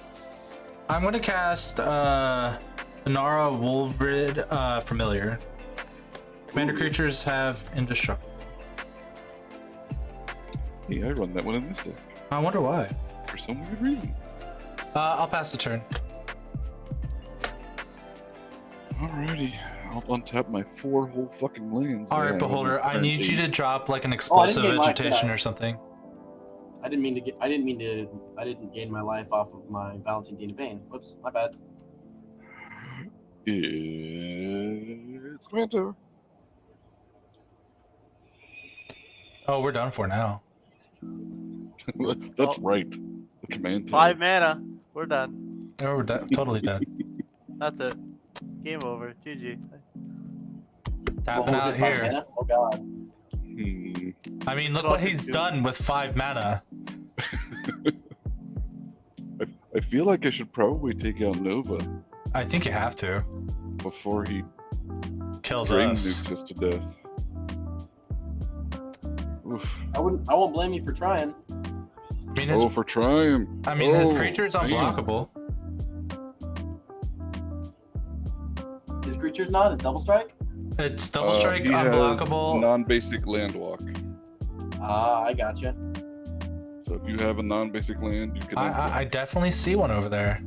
I'm gonna cast Nara Wolfrid Familiar. Commander creatures have indestructible. Hey, I run that one in this deck I wonder why. for some weird reason. I'll pass the turn. Alrighty, I'll untap my 4 whole fucking lands. All right, Yeah, Beholder. I turn need you 8. to drop like an explosive get life vegetation back. or something. I didn't gain my life off of my Balancing Dean of Bane. Whoops, my bad. It's Command Tower. Oh, we're done for now. That's right. The Command Tower. 5 mana. We're done. Oh, we're totally dead. That's it. Game over. GG. Tapping out Five here. mana? Oh god. I mean, look what he's done with 5 mana. I feel like I should probably take out Nova I think you have to. before he Kills drain us. nukes us to death. Oof. I won't blame you for trying. I mean, his, For trying. his creature's damn. unblockable. His creature's not. It's double strike. It's double strike, He has unblockable. non-basic land walk. Ah, I gotcha. So if you have a non-basic land, you can. I definitely see one over there.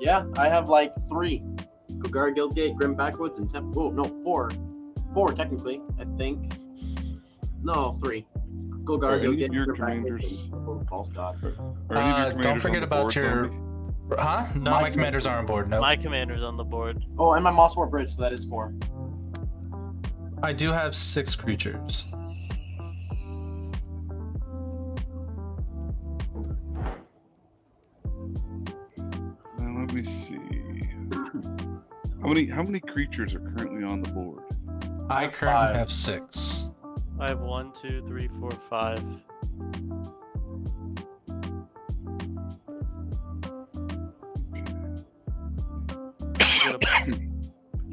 Yeah, I have like 3. Golgari Guildgate, Grim Backwoods, and Oh no, four technically. I think. No, 3. Golgari Are any Guildgate, of your Grim Backwoods, commanders? and False God. Are any of your Don't commanders forget on the about board, your. zombie? Huh? None of my commanders are on board. No. My commander's on the board. Oh, and my Mosswort Bridge, so that is 4. I do have 6 creatures. Let me see. How many creatures are currently on the board? I have currently 5. have 6. I have 1, 2, 3, 4, 5.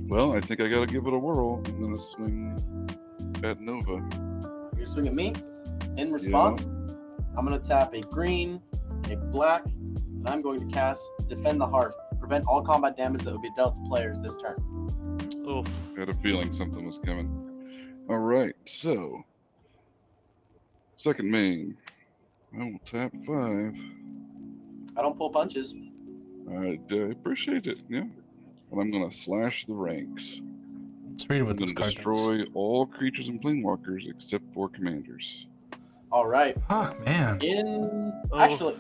Well, I think I gotta give it a whirl. I'm gonna swing at Nova. You're swinging me. In response, I'm gonna tap a green, a black, and I'm going to cast Defend the Hearth. Prevent all combat damage that would be dealt to players this turn. Oof. I had a feeling something was coming. All right, so second main. I will tap 5. I don't pull punches. I appreciate it. Yeah, and I'm gonna slash the ranks. Let's read I'm what this gonna card does. destroy all creatures and planewalkers except for commanders. All right. Oh man. Actually,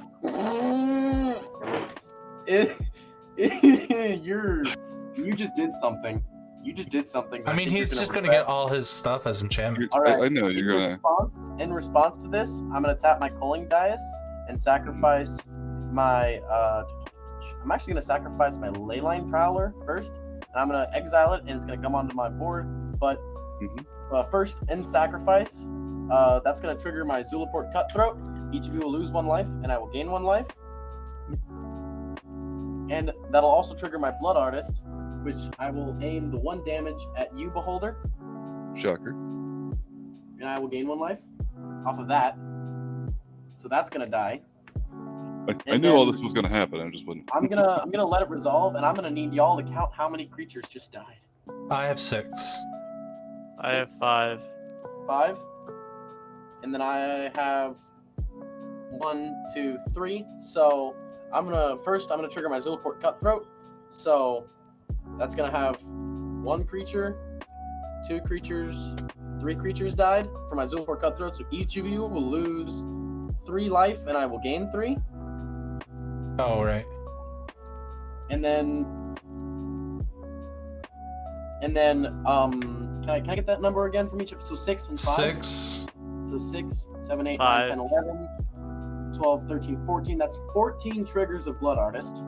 you just did something. You just did something. I mean, think he's you're just gonna regret. get all his stuff as enchantments. All right. I know you're gonna. In response to this, I'm gonna tap my culling dais and sacrifice my. I'm actually gonna sacrifice my Leyline Prowler first, and I'm gonna exile it, and it's gonna come onto my board. But first, in sacrifice, that's gonna trigger my Zulaport Cutthroat. Each of you will lose 1 life, and I will gain 1 life. And that'll also trigger my Blood Artist, which I will aim the 1 damage at you, Beholder, Shocker. and I will gain 1 life off of that. So that's gonna die. I And knew all then- this was gonna happen. I just wouldn't. I'm gonna let it resolve, and I'm gonna need y'all to count how many creatures just died. I have 6. I have 5. 5, and then I have 1, 2, 3. So I'm gonna trigger my Zulaport Cutthroat. So that's gonna have 1 creature, 2 creatures, 3 creatures died for my Zulaport Cutthroat. So each of you will lose 3 life, and I will gain 3. Oh right. And then can I get that number again from each of so 6 and 5? 6. So 6, 7, 8, 9, 5. 10, 11, 12, 13, 14. That's 14 triggers of Blood Artist.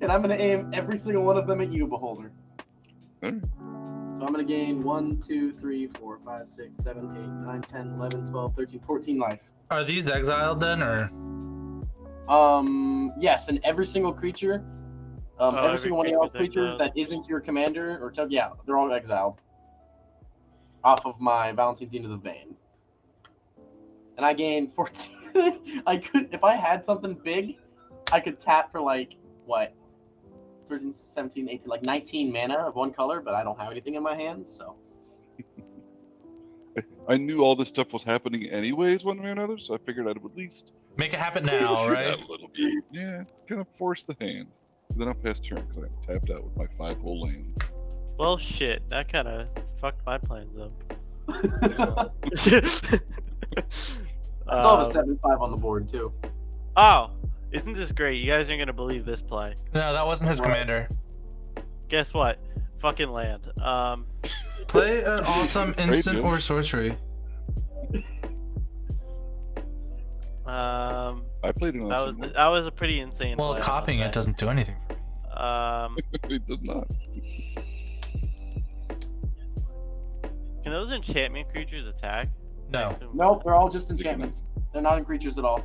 And I'm going to aim every single one of them at you, Beholder. Alright. So I'm going to gain 1, 2, 3, 4, 5, 6, 7, 8, 9, 10, 11, 12, 13, 14 life. Are these exiled then, or? Yes, and every single creature, every every single one of y'all's creature's creatures exiled. that isn't your commander, yeah, they're all exiled. Off of my Valentine of the Vein. And I gained 14. I could, if I had something big, I could tap for like, what? 13, 17, 18, like 19 mana of 1 color, but I don't have anything in my hands, so. I knew all this stuff was happening anyways, one way or another, so I figured I'd at least Make it happen now, push it right? out a little bit. Yeah, kind of force the hand. And then I'll pass turn because I tapped out with my 5 whole lands. Well, shit. That kind of fucked my plans up. I still have a 7/5 on the board, too. Oh, isn't this great? You guys aren't gonna believe this play. No, that wasn't his Right. commander. Guess what? Fucking land. Play an awesome instant Jim. or sorcery. I played it on that was a pretty insane. Well, play, I copying it must say. doesn't do anything for me. It did not. Can those enchantment creatures attack? No. I assume Nope, they're all just enchantments. They're not in creatures at all.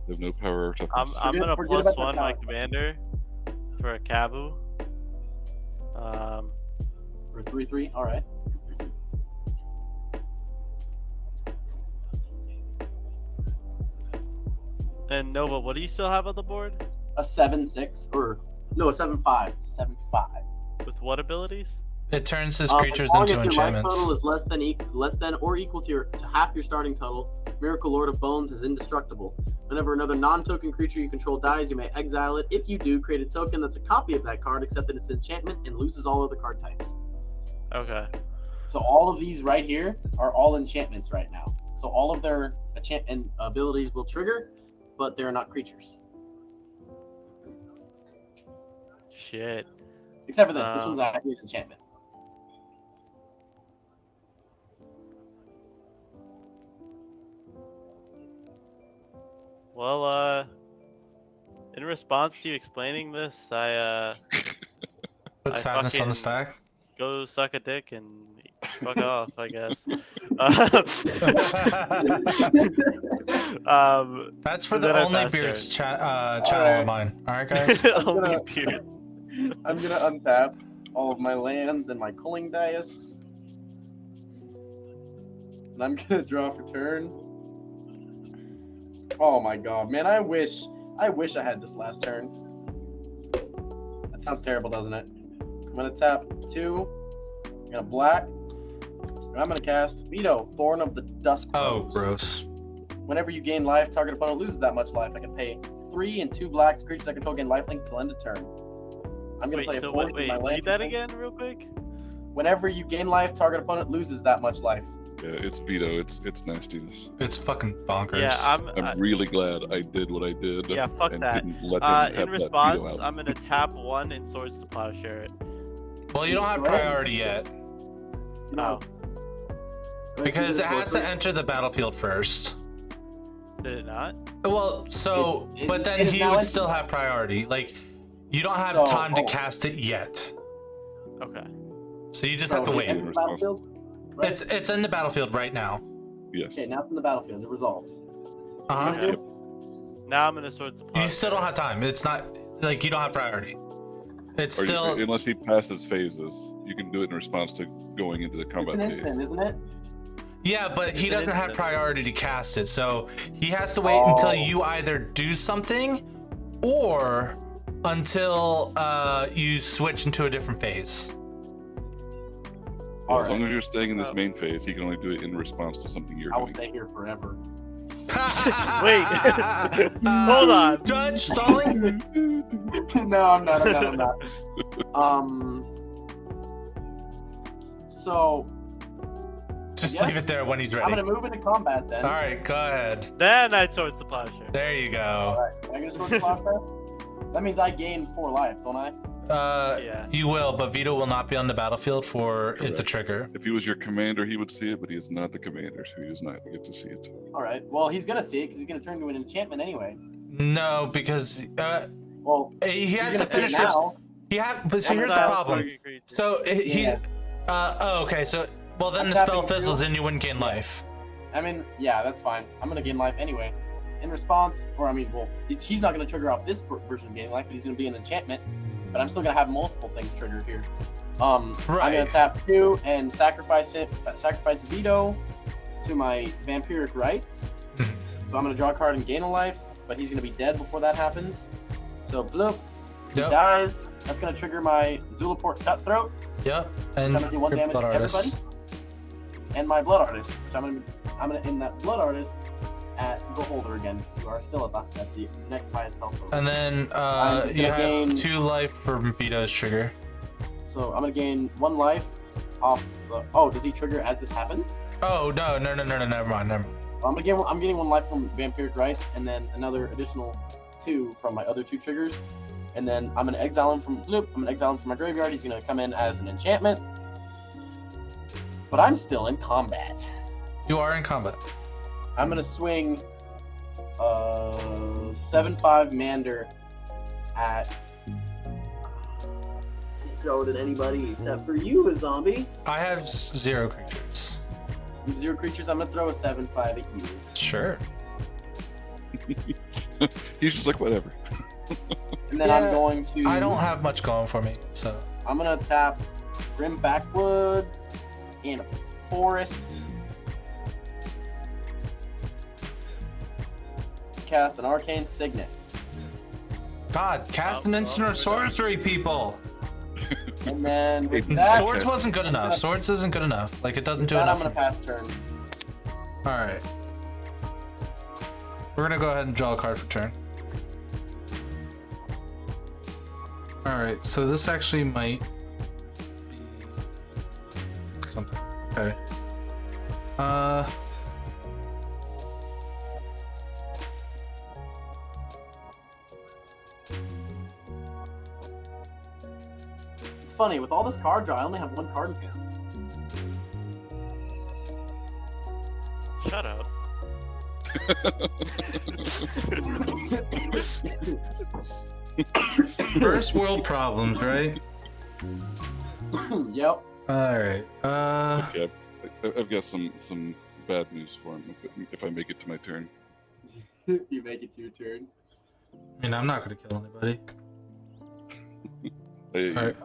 They have no power or toughness. I'm Forget- gonna forget about +1 the my power. commander for a Kabu. For 3/3, alright. And Nova, what do you still have on the board? A 7/6, or no, a 7/5. 7/5. With what abilities? It turns his As creatures long into as your life enchantments. total is less than or equal to half your starting total, Myrkul Lord of Bones is indestructible. Whenever another non-token creature you control dies, you may exile it. If you do, create a token that's a copy of that card, except that it's an enchantment and loses all other card types. Okay. So all of these right here are all enchantments right now. So all of their enchantment abilities will trigger, but they're not creatures. Shit. Except for this. This one's actually an enchantment. Well, in response to you explaining this, I Put I sadness on the fucking- stack. go suck a dick and fuck off, I guess. That's for and the then I only pass beards turn. channel Alright. of mine. All right, guys. Only gonna- beards. I'm gonna untap all of my lands and my culling dice. And I'm gonna draw for turn. Oh my god, man, I wish I had this last turn. That sounds terrible, doesn't it? I'm gonna tap 2. I'm gonna black. And I'm gonna cast Veto, Thorn of the Dusk Oh, Rose. gross. Whenever you gain life, target opponent loses that much life. I can pay 3 and 2 blacks. Creatures I control gain lifelink till end of turn. I'm gonna play Wait, a so 4 wait, my land. read that again real quick? Whenever you gain life, target opponent loses that much life. Yeah, it's veto. It's nastiness. It's fucking bonkers. Yeah, I'm really glad I did what I did. Yeah, fuck and that. Didn't let them have In that response, veto out. I'm gonna tap 1 and Swords to Plowshare it. Well, you don't have priority yet Oh, because it has to enter the battlefield first. did it not? Well, so, but then it is he now would empty. still have priority. Like, you don't have So- time to oh. cast it yet, Okay. so you just So have to it wait. enters the battlefield? Right? It's in the battlefield right now. Yes. Okay, now it's in the battlefield. It resolves. Uh-huh. Okay. Now I'm gonna Swords to Plowshare. You still don't have time. It's not like you don't have priority. It's Or still unless he passes phases, you can do it in response to going into the It's combat an phase. instant, isn't it? yeah, but he It's an doesn't have instant. priority to cast it, so he has to wait until Oh. you either do something or until you switch into a different phase. All As long right. as you're staying in this Oh. main phase, he can only do it in response to something you're I will doing. stay here forever. Wait. Hold on. Judge stalling. No, I'm not. So Just Yes. leave it there when he's I'm ready. gonna move into combat then. All right, go ahead. Then I Swords to Plowshare. There you go. Alright, am I gonna sword the Plowshare? That means I gain 4 life, don't I? Yeah. You will, but Vito will not be on the battlefield for it to Correct. trigger. If he was your commander, he would see it, but he is not the commander, so he does not get to see it. Alright, well, he's gonna see it because he's gonna turn into an enchantment anyway. No, because Well, he he's has to gonna see it finish his. now. He have, but so I'm here's the gonna- problem. Target creature. So he. Yeah. Oh, okay. So well, then I'm the spell tapping fizzles two. and you wouldn't gain Yeah. life. I mean, yeah, that's fine. I'm gonna gain life anyway. In response, or I mean, well, he's not gonna trigger off this version of gaining life, but he's gonna be an enchantment. But I'm still gonna have multiple things triggered here. I'm gonna Right. tap 2 and sacrifice Veto to my Vampiric Rites. So I'm gonna draw a card and gain a life, but he's gonna be dead before that happens. So bloop, he Yep. dies. That's gonna trigger my Zulaport Cutthroat. Yep. And I'm gonna do 1 your damage Blood to Artist. everybody. And my Blood Artist, which I'm gonna end that Blood Artist at Beholder again. So you are still at the next highest health total. And then I'm you gonna have gain- 2 life from Vito's trigger. So I'm gonna gain 1 life off the. Oh, does he trigger as this happens? Oh no, never mind. I'm getting 1 life from Vampiric Rites, and then another additional 2 from my other 2 triggers. And then I'm gonna exile him from Bloop. I'm gonna exile him from my graveyard. He's gonna come in as an enchantment. But I'm still in combat. You are in combat. I'm gonna swing 7/5 Mander at. Throw it at anybody except for you, a zombie. I have 0 creatures. 0 creatures. I'm gonna throw a 7/5 at you. Sure. He's just like, whatever. And then Yeah, I'm going to. I don't have much going for me, so. I'm gonna tap Grim Backwoods and Forest. Cast an Arcane Signet. God, cast an instant or sorcery, people. And then with Hey, that, Swords wasn't good enough. Swords isn't good enough. Like it doesn't with do that I'm enough. gonna pass turn. All right. We're gonna go ahead and draw a card for turn. Alright, so this actually might be something. Okay. It's funny, with all this card draw, I only have one card in hand. Shut up. First world problems, right? Yep. Alright. Okay, I've got some bad news for him if I make it to my turn. You make it to your turn. I mean, I'm not gonna kill anybody. Hey, Alright.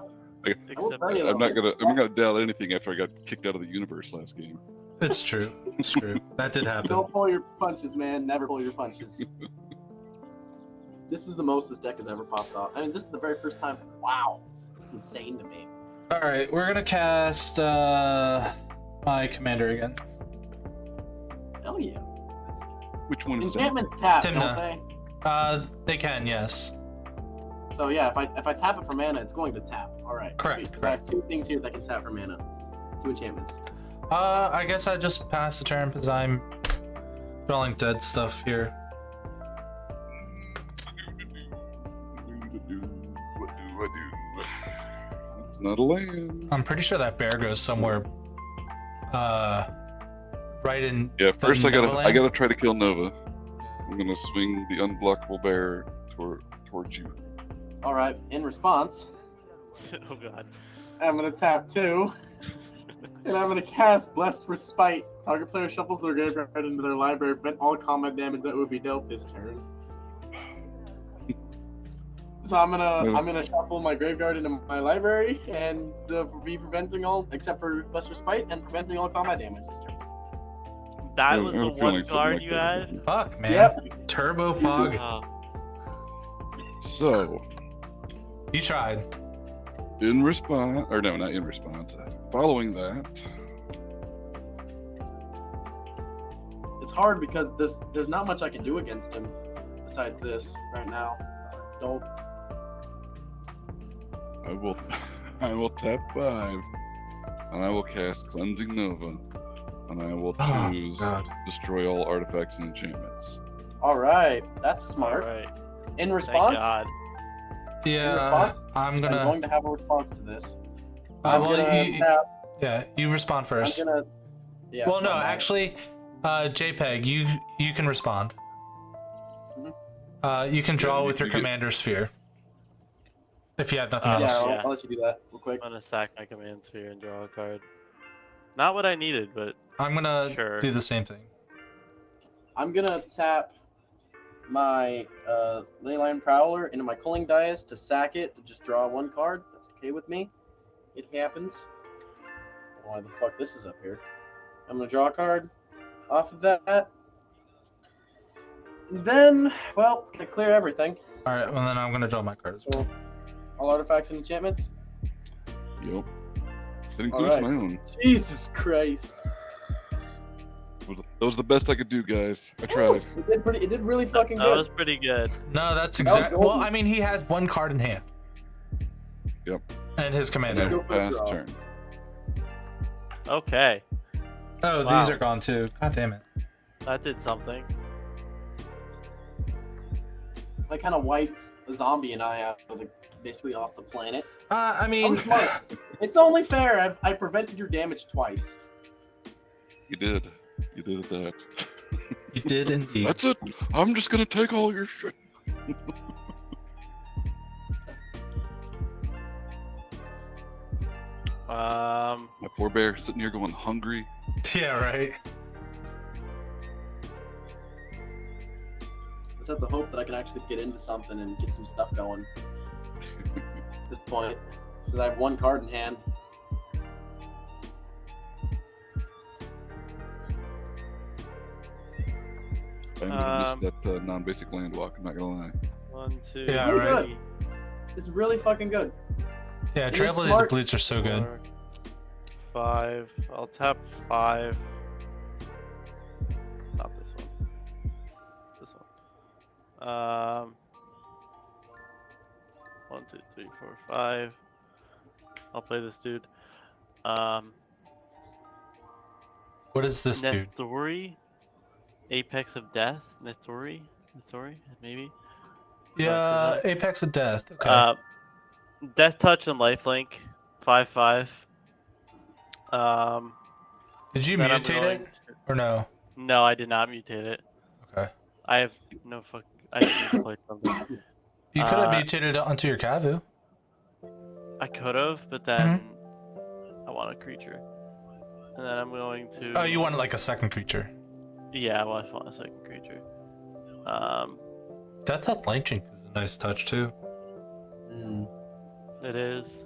Except I'm not gonna doubt anything after I got kicked out of the universe last game. It's true. It's true. That did happen. Don't pull your punches, man. Never pull your punches. This is the most this deck has ever popped off. I mean, this is the very first time. Wow. It's insane to me. Alright, we're gonna cast my commander again. Hell yeah. Which one is that? Enchantments tap, Tymna. don't they? They can, yes. So yeah, if I tap it for mana, it's going to tap. All right. Correct, Sweet. So I have two things here that can tap for mana. Two enchantments. I guess I just pass the turn because I'm drawing dead stuff here. What do I do? It's not a land. I'm pretty sure that bear goes somewhere right in Yeah, first I Nova gotta land. try to kill Nova. I'm gonna swing the unblockable bear towards you. All right. In response, oh god. I'm gonna tap 2, and I'm gonna cast Blessed Respite. Target player shuffles their graveyard into their library, prevent all combat damage that would be dealt this turn. So I'm gonna shuffle my graveyard into my library and be preventing all, except for Blessed Respite, and preventing all combat damage this turn. That Yeah, was I the have a feeling one something card like you that. had? Fuck, man. Yep. Turbo Fog. So, You tried. in response, or no, not in response. Following that, It's hard because there's not much I can do against him besides this right now. Don't. I will tap 5, and I will cast Cleansing Nova, and I will Oh, choose God. Destroy all artifacts and enchantments. All right, that's smart. Alright. In Thank response, God. Yeah, response? I'm I'm gonna. going to have a response to this. I'm well, gonna you, tap. yeah, you respond first. I'm gonna. Yeah. Well, no, sorry. actually, JPEG, you can respond. You can draw you- with your you get- commander sphere. If you have nothing Yeah, Yeah, else. I'll let you do that real quick. I'm gonna sack my command sphere and draw a card. Not what I needed, but I'm gonna Sure. do the same thing. I'm gonna tap my Leyline Prowler into my Culling Dais to sack it to just draw one card. That's okay with me. It happens. Why the fuck this is up here? I'm gonna draw a card off of that. And then, well, it's gonna clear everything. All right, well then I'm gonna draw my card as well. So, all artifacts and enchantments. Yep. That includes Alright. my own. Jesus Christ! That was the best I could do, guys. I tried. It did pretty. It did really fucking that good. was pretty good. No, that's was exactly. Well, golden. I mean, he has one card in hand. Yep. And his commander. Go for a Fast draw. turn. Okay. Oh, Wow. these are gone too. God damn it. That did something. That kind of wipes a zombie and I out of basically off the planet. I I mean, was smart. It's only fair. I prevented your damage twice. You did. You did that. you did indeed. That's it. I'm just gonna take all your shit. My poor bear sitting here going hungry. Yeah, right. I just have to hope that I can actually get into something and get some stuff going at this point. Because I have one card in hand. I'm gonna miss that non-basic land walk. I'm not gonna lie. 1, 2, Yeah, Really right. good. It's really fucking good. Yeah, It is Trailblazer smart. Blutes are so good. 4, 5. I'll tap 5. Not this one. This one. 1, 2, 3, 4, 5. I'll play this dude. What is this dude? Nestori, Apex of Death. Nestori, maybe. Yeah, Apex of Death. Okay. Death Touch and Lifelink, 5/5. Did you then I'm mutate going it or no? No, I did not mutate it. Okay. I have no fuck. I just need to play something. You could have mutated it onto your Kavu. I could have, but then I want a creature, and then I'm going to. Oh, you wanted like a second creature. Yeah, I just want a second creature. Death Touch Lightning is a nice touch too. It is.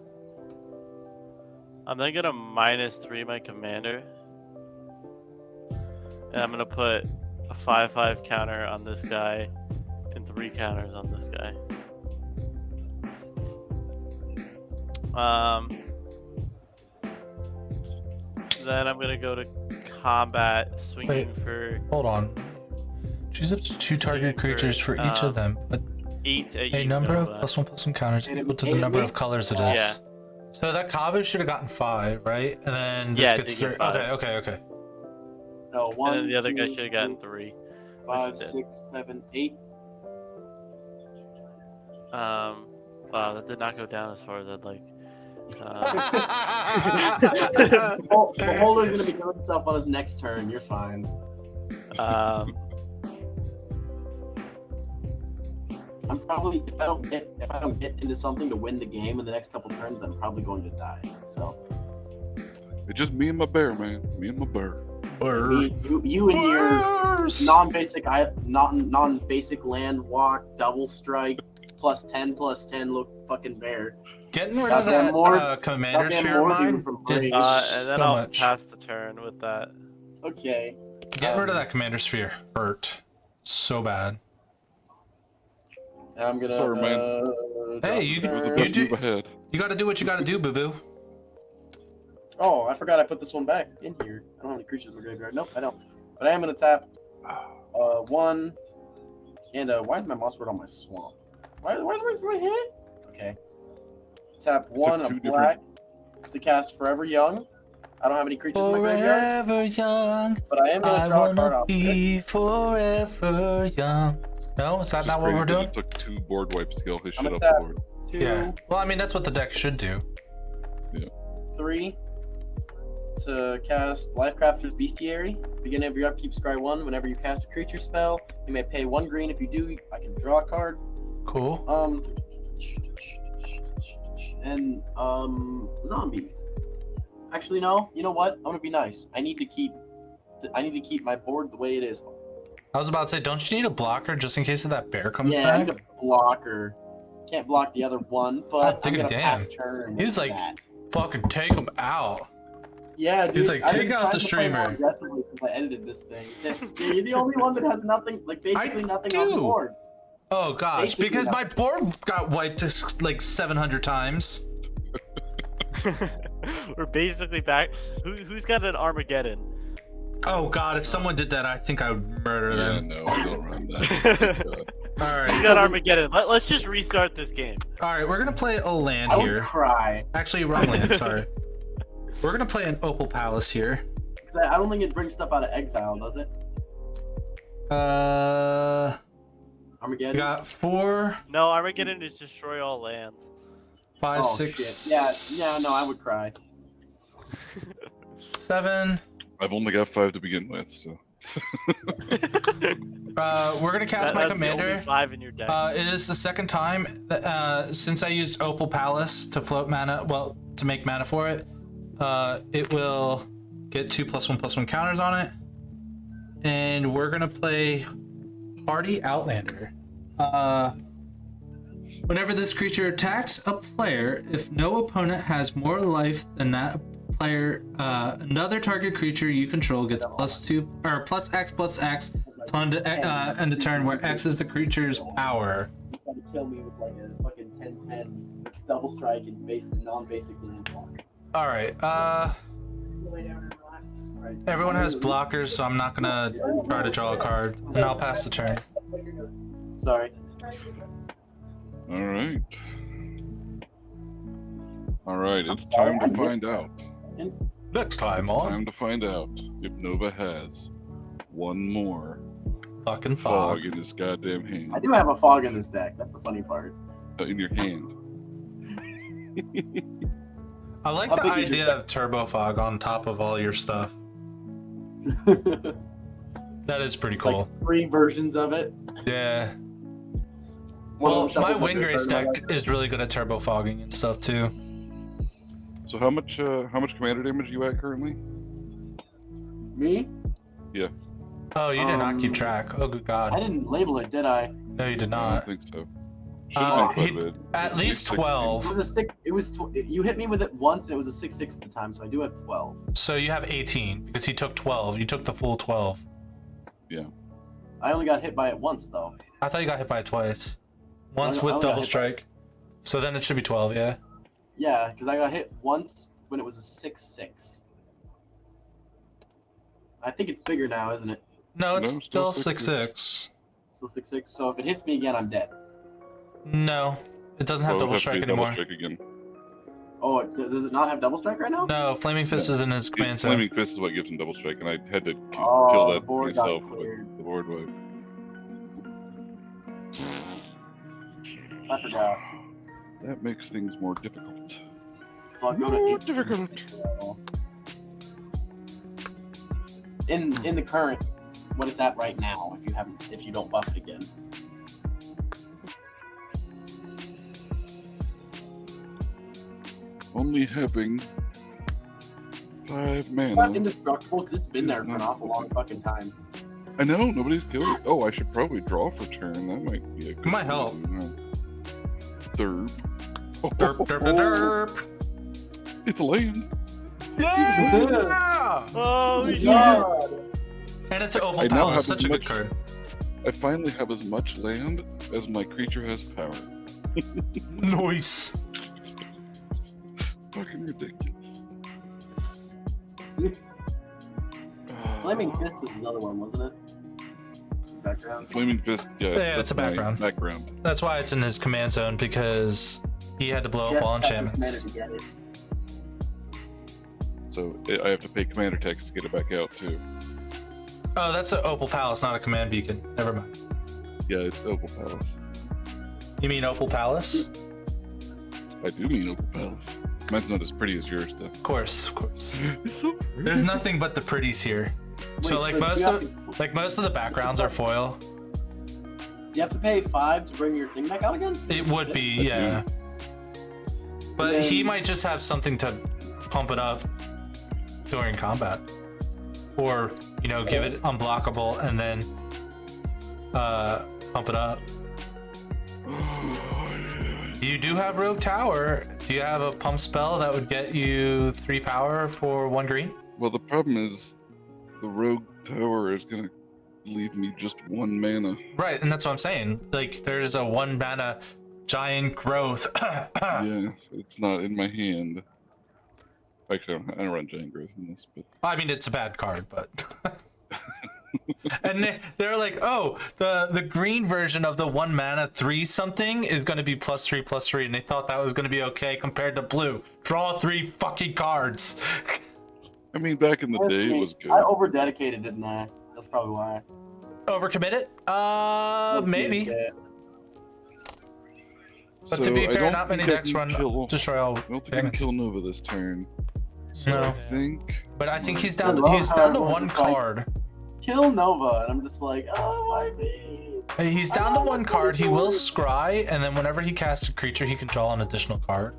I'm then gonna -3 my commander, and I'm gonna put a 5/5 counter on this guy, and 3 counters on this guy. Then I'm gonna go to combat, swinging for. Hold on. Choose up to 2 target creatures for each of them, but 8 at a number of +1/+1 counters equal to the number of colors it is. Yeah. So that Kavu should have gotten 5, right? And then this Yeah, gets it did 3. get 5. Okay. No, 1, And then the other guy 2, should have gotten 3. 5, 6, 7, 8. Wow, that did not go down as far as I'd like. The holder's gonna be doing stuff on his next turn. You're fine. I'm probably if I don't get into something to win the game in the next couple turns, I'm probably going to die. So It's just me and my bear, man. Me and my bear. you and your non-basic land walk double strike +10/+10 look fucking bear. Getting rid of that commander sphere of mine did and then so I'll much. pass the turn with that. Okay. Getting rid of that commander sphere hurt so bad. I'm gonna. Sorry, man. Hey, It was the best move ahead. You got to do what you got to do, boo boo. Oh, I forgot I put this one back in here. I don't have any creatures in my graveyard. Nope, I don't. But I am gonna tap 1 and why is my mouse word on my swamp? Why is my hit? Okay. Tap 1 of black to cast Forever Young. I don't have any creatures in my graveyard. Forever young. But I am gonna draw a card off. Be forever young. No, is that Just not what crazy we're that doing? It took 2 board wipes to get his I'm shit off gonna the tap board. 2, Yeah. Well, I mean, that's what the deck should do. 3 to cast Lifecrafter's Bestiary. Beginning of your upkeep, scry 1. Whenever you cast a creature spell, you may pay 1 green. If you do, I can draw a card. Cool. And zombie. Actually, no. You know what? I'm gonna be nice. I need to keep my board the way it is. I was about to say, don't you need a blocker just in case of that bear comes Yeah, I back? need a blocker. Can't block the other one, but I'm gonna damn. pass turn. He's with like, that. fucking take him out. Yeah, dude. He's like, I've take been out trying the to play more streamer. aggressively since I edited this thing. Yeah, you're the only one that has nothing, like basically nothing on the do. board. Oh gosh, Basically because my nothing. board got wiped like 700 times. We're basically back. Who's got an Armageddon? Oh god, if someone did that, I think I would murder Yeah, them. no, I don't run that. All Who's right, got Armageddon? Let's just restart this game. all right, we're gonna play a land I would here. cry. Actually, wrong land. Sorry. We're gonna play an Opal Palace here. 'Cause I don't think it brings stuff out of exile, does it? Armageddon? We got 4, No, Armageddon is destroy all lands. 5, Oh, 6. shit. Yeah, no, I would cry. 7. I've only got 5 to begin with, so. We're gonna cast my That's commander. The only 5 in your deck. It is the second time that, since I used Opal Palace to float mana, well, to make mana for it. It will get 2 +1/+1 counters on it, and we're gonna play Hardy Outlander. Whenever this creature attacks a player, if no opponent has more life than that player, another target creature you control gets +2 or +X/+X to end a turn where X is the creature's power. He's trying to kill me with like a fucking 10/10 double strike and non-basic land block. All right. Lay down and relax. Right. Everyone has blockers, so I'm not gonna try to draw a card, and I'll pass the turn. So Sorry. All right. All right. It's time to find out. Next time It's on time to find out if Nova has one more fucking fog fog. in his goddamn I hand. do have a fog in this deck. That's the funny part. In your hand. I like How the big is your idea set? of turbo fog on top of all your stuff. That is pretty It's cool. like 3 versions of it. Yeah. One of Well, them my shuffles under Windgrace the third deck one. is really good at turbo fogging and stuff too. So how much commander damage are you at currently? Me? Oh, you did not keep Um, track. Oh, good I God. didn't label it, did I? No, you did I not. don't think so. Should have been quite a he- bit. At least 16. 12. It was a 6. It was. You hit me with it once, and it was a 6/6 at the time, so I do have 12. So you have 18 because he took 12. You took the full 12. I only got hit by it once, though. I thought you got hit by it twice. Once I with only got double hit by- strike. So then it should be 12, yeah. Yeah, because I got hit once when it was a 6/6. I think it's bigger now, isn't it? No, it's No, still still 6/6. Still 6/6. So if it hits me again, I'm dead. No, it doesn't have Oh, it'll double have to be strike a double anymore. strike again. Oh, does it not have double strike right now? No, Flaming Fist is in his command zone. Flaming Fist is what gives him double strike, and I had to Oh, kill the that board got myself cleared. with the board wipe. I forgot. That makes things more difficult. So I'll go to More 8. difficult. In the current, what it's at right now. If you don't buff it again. Only having 5 It's mana. not indestructible because it's been there for an awful long fucking time. I know, nobody's killed it. Oh, I should probably draw for turn. That might be a good Might help. Derp. Derp, derp, derp, derp. It's a land. Yeah! Oh, shit. God. And it's an Opal I now Palace, have such as a good much- card. I finally have as much land as my creature has power. Nice. Fucking ridiculous. Flaming Fist was his other one, wasn't it? Background. Flaming Fist, yeah. Yeah, that's it's a my background. Background. That's why it's in his command zone, because he had to blow up all Just got this enchantments. mana to get it. So I have to pay commander tax to get it back out too. Oh, that's an Opal Palace, not a command beacon. Never mind. Yeah, it's Opal Palace. You mean Opal Palace? I do mean Opal Palace. Mine's not as pretty as yours though. Of course, of course. It's so pretty. There's nothing but the pretties here. So Wait, like most you have of most of the backgrounds are foil. You have to pay 5 to bring your thing back out again? It would be, yeah. But he might just have something to pump it up during combat. Or, you know, give it unblockable and then pump it up. You do have Rogue Tower. Do you have a pump spell that would get you 3 power for 1 green? Well, the problem is the Rogue Tower is gonna leave me just 1 mana. Right, and that's what I'm saying. Like, there's a 1 mana giant growth. Yeah, it's not in my hand. Actually, I don't run Giant Growth in this, but I mean, it's a bad card, but. And they're like, oh, the green version of the 1 mana 3 something is going to be +3/+3, and they thought that was going to be okay compared to blue. Draw 3 fucking cards. I mean, back in the day, it was good. I over dedicated, didn't I? That's probably why. Overcommitted? Maybe. Yeah. But to be I fair, don't not many think I decks can run kill- destroy all I don't think I can dragons. kill Nova this turn. So No. I think But I think he's down. love He's how down to everyone's 1 just like- card. Kill Nova, and I'm just like, oh, why me? He's down to 1 card. He will scry, and then whenever he casts a creature, he can draw an additional card.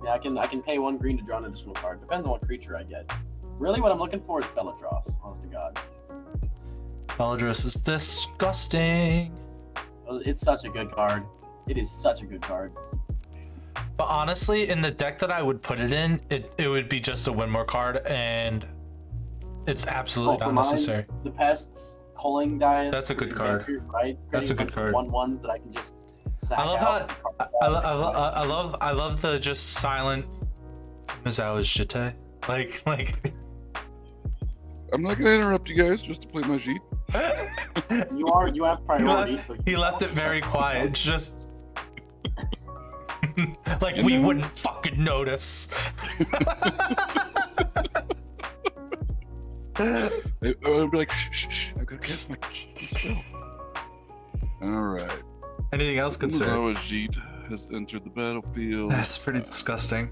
Yeah, I can pay 1 green to draw an additional card. Depends on what creature I get. Really, what I'm looking for is Bellatross, honest to God. Bellatrix is disgusting. It's such a good card. It is such a good card. But honestly, in the deck that I would put it in, it would be just a Winmore card, and it's absolutely for not mine, necessary. The Pests, Culling Dice. That's a good card. Right? That's a good card. 1/1s that I can just sack I love out. I love the just silent Mizawa's Jite. Like I'm not gonna interrupt you guys just to play my sheet. You have priority. So He left it very quiet. Just like You we know- wouldn't fucking notice. I'd be like, shh, I gotta cast my spell. Alright. Anything else, good sir? Umazawajit has entered the battlefield. That's pretty disgusting.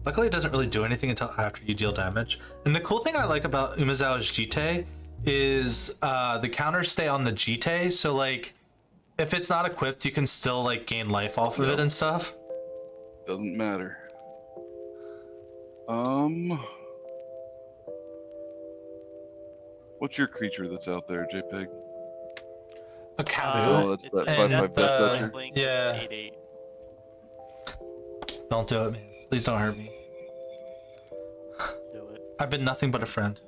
Luckily, it doesn't really do anything until after you deal damage. And the cool thing I like about Umezawa's Jite is the counters stay on the Jite, so like if it's not equipped, you can still like gain life off of it and stuff. Doesn't matter. What's your creature that's out there, JPEG? A Kabu. Oh, that's that and 5/5 the- Death Toucher. Link Yeah. 8/8. Don't do it, man. Please don't hurt me. Do it. I've been nothing but a friend.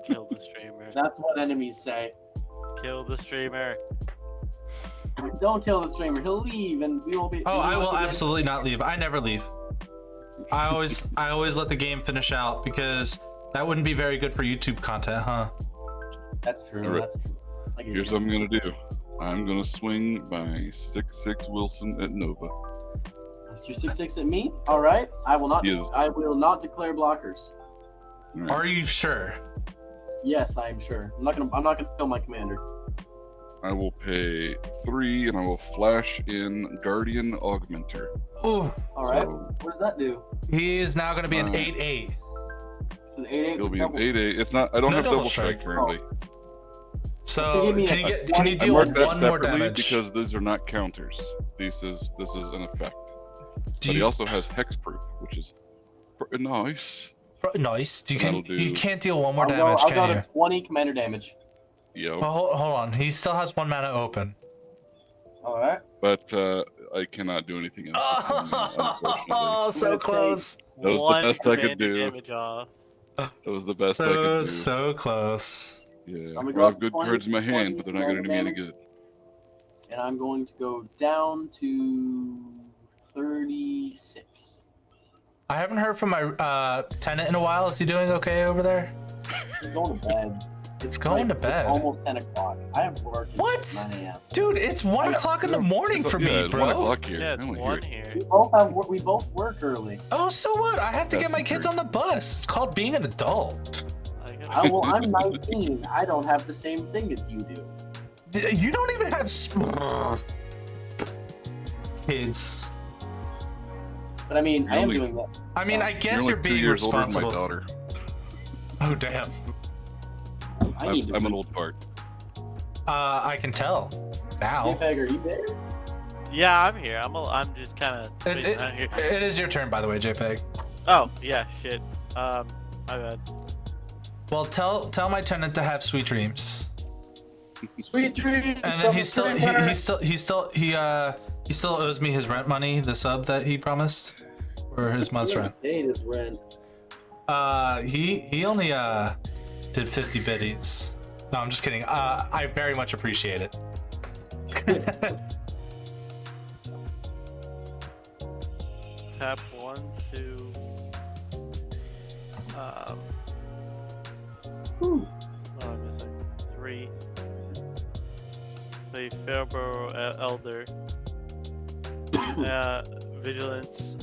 Kill the streamer. that's what enemies say. Kill the streamer. Don't kill the streamer. He'll leave, and we will be. Oh, we I will be- absolutely not leave. I never leave. I always let the game finish out because that wouldn't be very good for YouTube content, huh? That's true. Alright. That's true. I get Here's you. what I'm gonna do. I'm gonna swing my 6/6 Wilson at Nova. That's your 6/6 at me. All right. I will not. Yes. I will not declare blockers. Alright. Are you sure? Yes, I am sure. I'm not gonna kill my commander. I will pay 3 and I will flash in Guardian Augmenter. Oh, All right. So What does that do? he is now going to be an Uh, 8/8. An 8/8 it'll with be an double- 8/8. It's not. I don't No have double double strike strike. currently. So give me can a you get? 20 Can you I deal marked that one more separately damage? because these are not counters. This is an effect. Do But he you, also has hexproof, which is pretty nice. nice. You That'll can. do- You can't deal one more I'll damage, go can you? to 20 commander damage. Yo. Well, hold on. He still has 1 mana open. All right. But I cannot do anything else. Unfortunately. Oh, so gonna close. That was the One best I could commander do. damage off. That was the best I could do. So close. Yeah. I'm gonna I go have up good 20, cards in my hand, 20 but they're not going to do me any damage. good. And I'm going to go down to 36. I haven't heard from my tenant in a while. Is he doing okay over there? He's going to bed. It's going to bed. It's almost 10 o'clock. I have work at What? 9 a.m. Dude, it's 1 Yeah, o'clock in the morning It's- for yeah, me, it's 1 bro. o'clock here. Yeah, I it's only hear one it. here. We both work early. Oh, so what? I have to get That's my the kids truth. on the bus. It's called being an adult. I'm 19. I don't have the same thing as you do. You don't even have kids. But I mean, I am Really? doing this. I mean, I You're guess only you're 2 being years older than responsible. my daughter. Oh, damn. I need to. I'm an old fart. I can tell now. Peg, are you there? Yeah, I'm here. I'm just kind of It, around here. it is your turn, by the way, JPEG. Oh yeah, shit. My bad. Well, tell my tenant to have sweet dreams. Sweet dreams. And then he still owes me his rent money, the sub that he promised, or his month's rent. Paid his rent. He only did 50 biddies. No, I'm just kidding. I very much appreciate it. Tap 1, 2. Whew. Oh, I'm missing 3. Play Fairburrow Elder. Vigilance.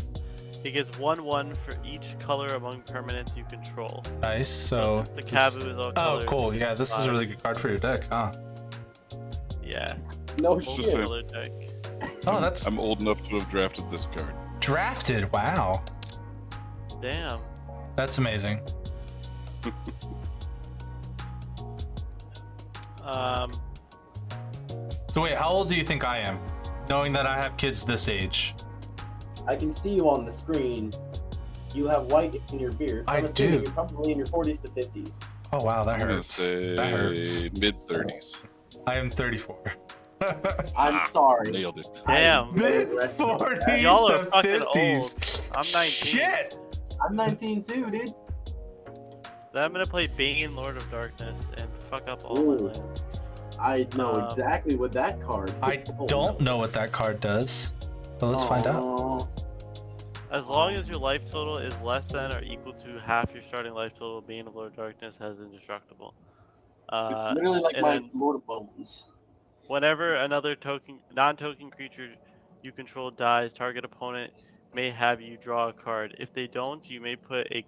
He gets 1/1 for each color among permanents you control. Nice. So the this Kabu is- is all oh, colors. cool. Yeah, this is a really good card for your deck, huh? Yeah. No Just shit. saying. Color deck. Oh, that's I'm old enough to have drafted this card. drafted. Wow, Damn. that's amazing. So wait, how old do you think I am? Knowing that I have kids this age. I can see you on the screen. You have white in your beard. I I'm assuming do. You're probably in your 40s to 50s. Oh wow, that I'm gonna hurts. say That hurts. mid-30s. I am 34. I'm sorry. Nailed it. Damn. Mid Rest- 40s Y'all are to fucking 50s. I'm 19. Shit. I'm 19 too, dude. Then I'm gonna play Bane, Lord of Darkness, and fuck up all Ooh. my lands. I know Um, exactly what that card. I don't know what that card does. So let's find out. out. As long as your life total is less than or equal to half your starting life total, Bane of Lord Darkness has indestructible. It's literally like and my then Lord of Bones. whenever another non-token creature you control dies, target opponent may have you draw a card. If they don't, you may put a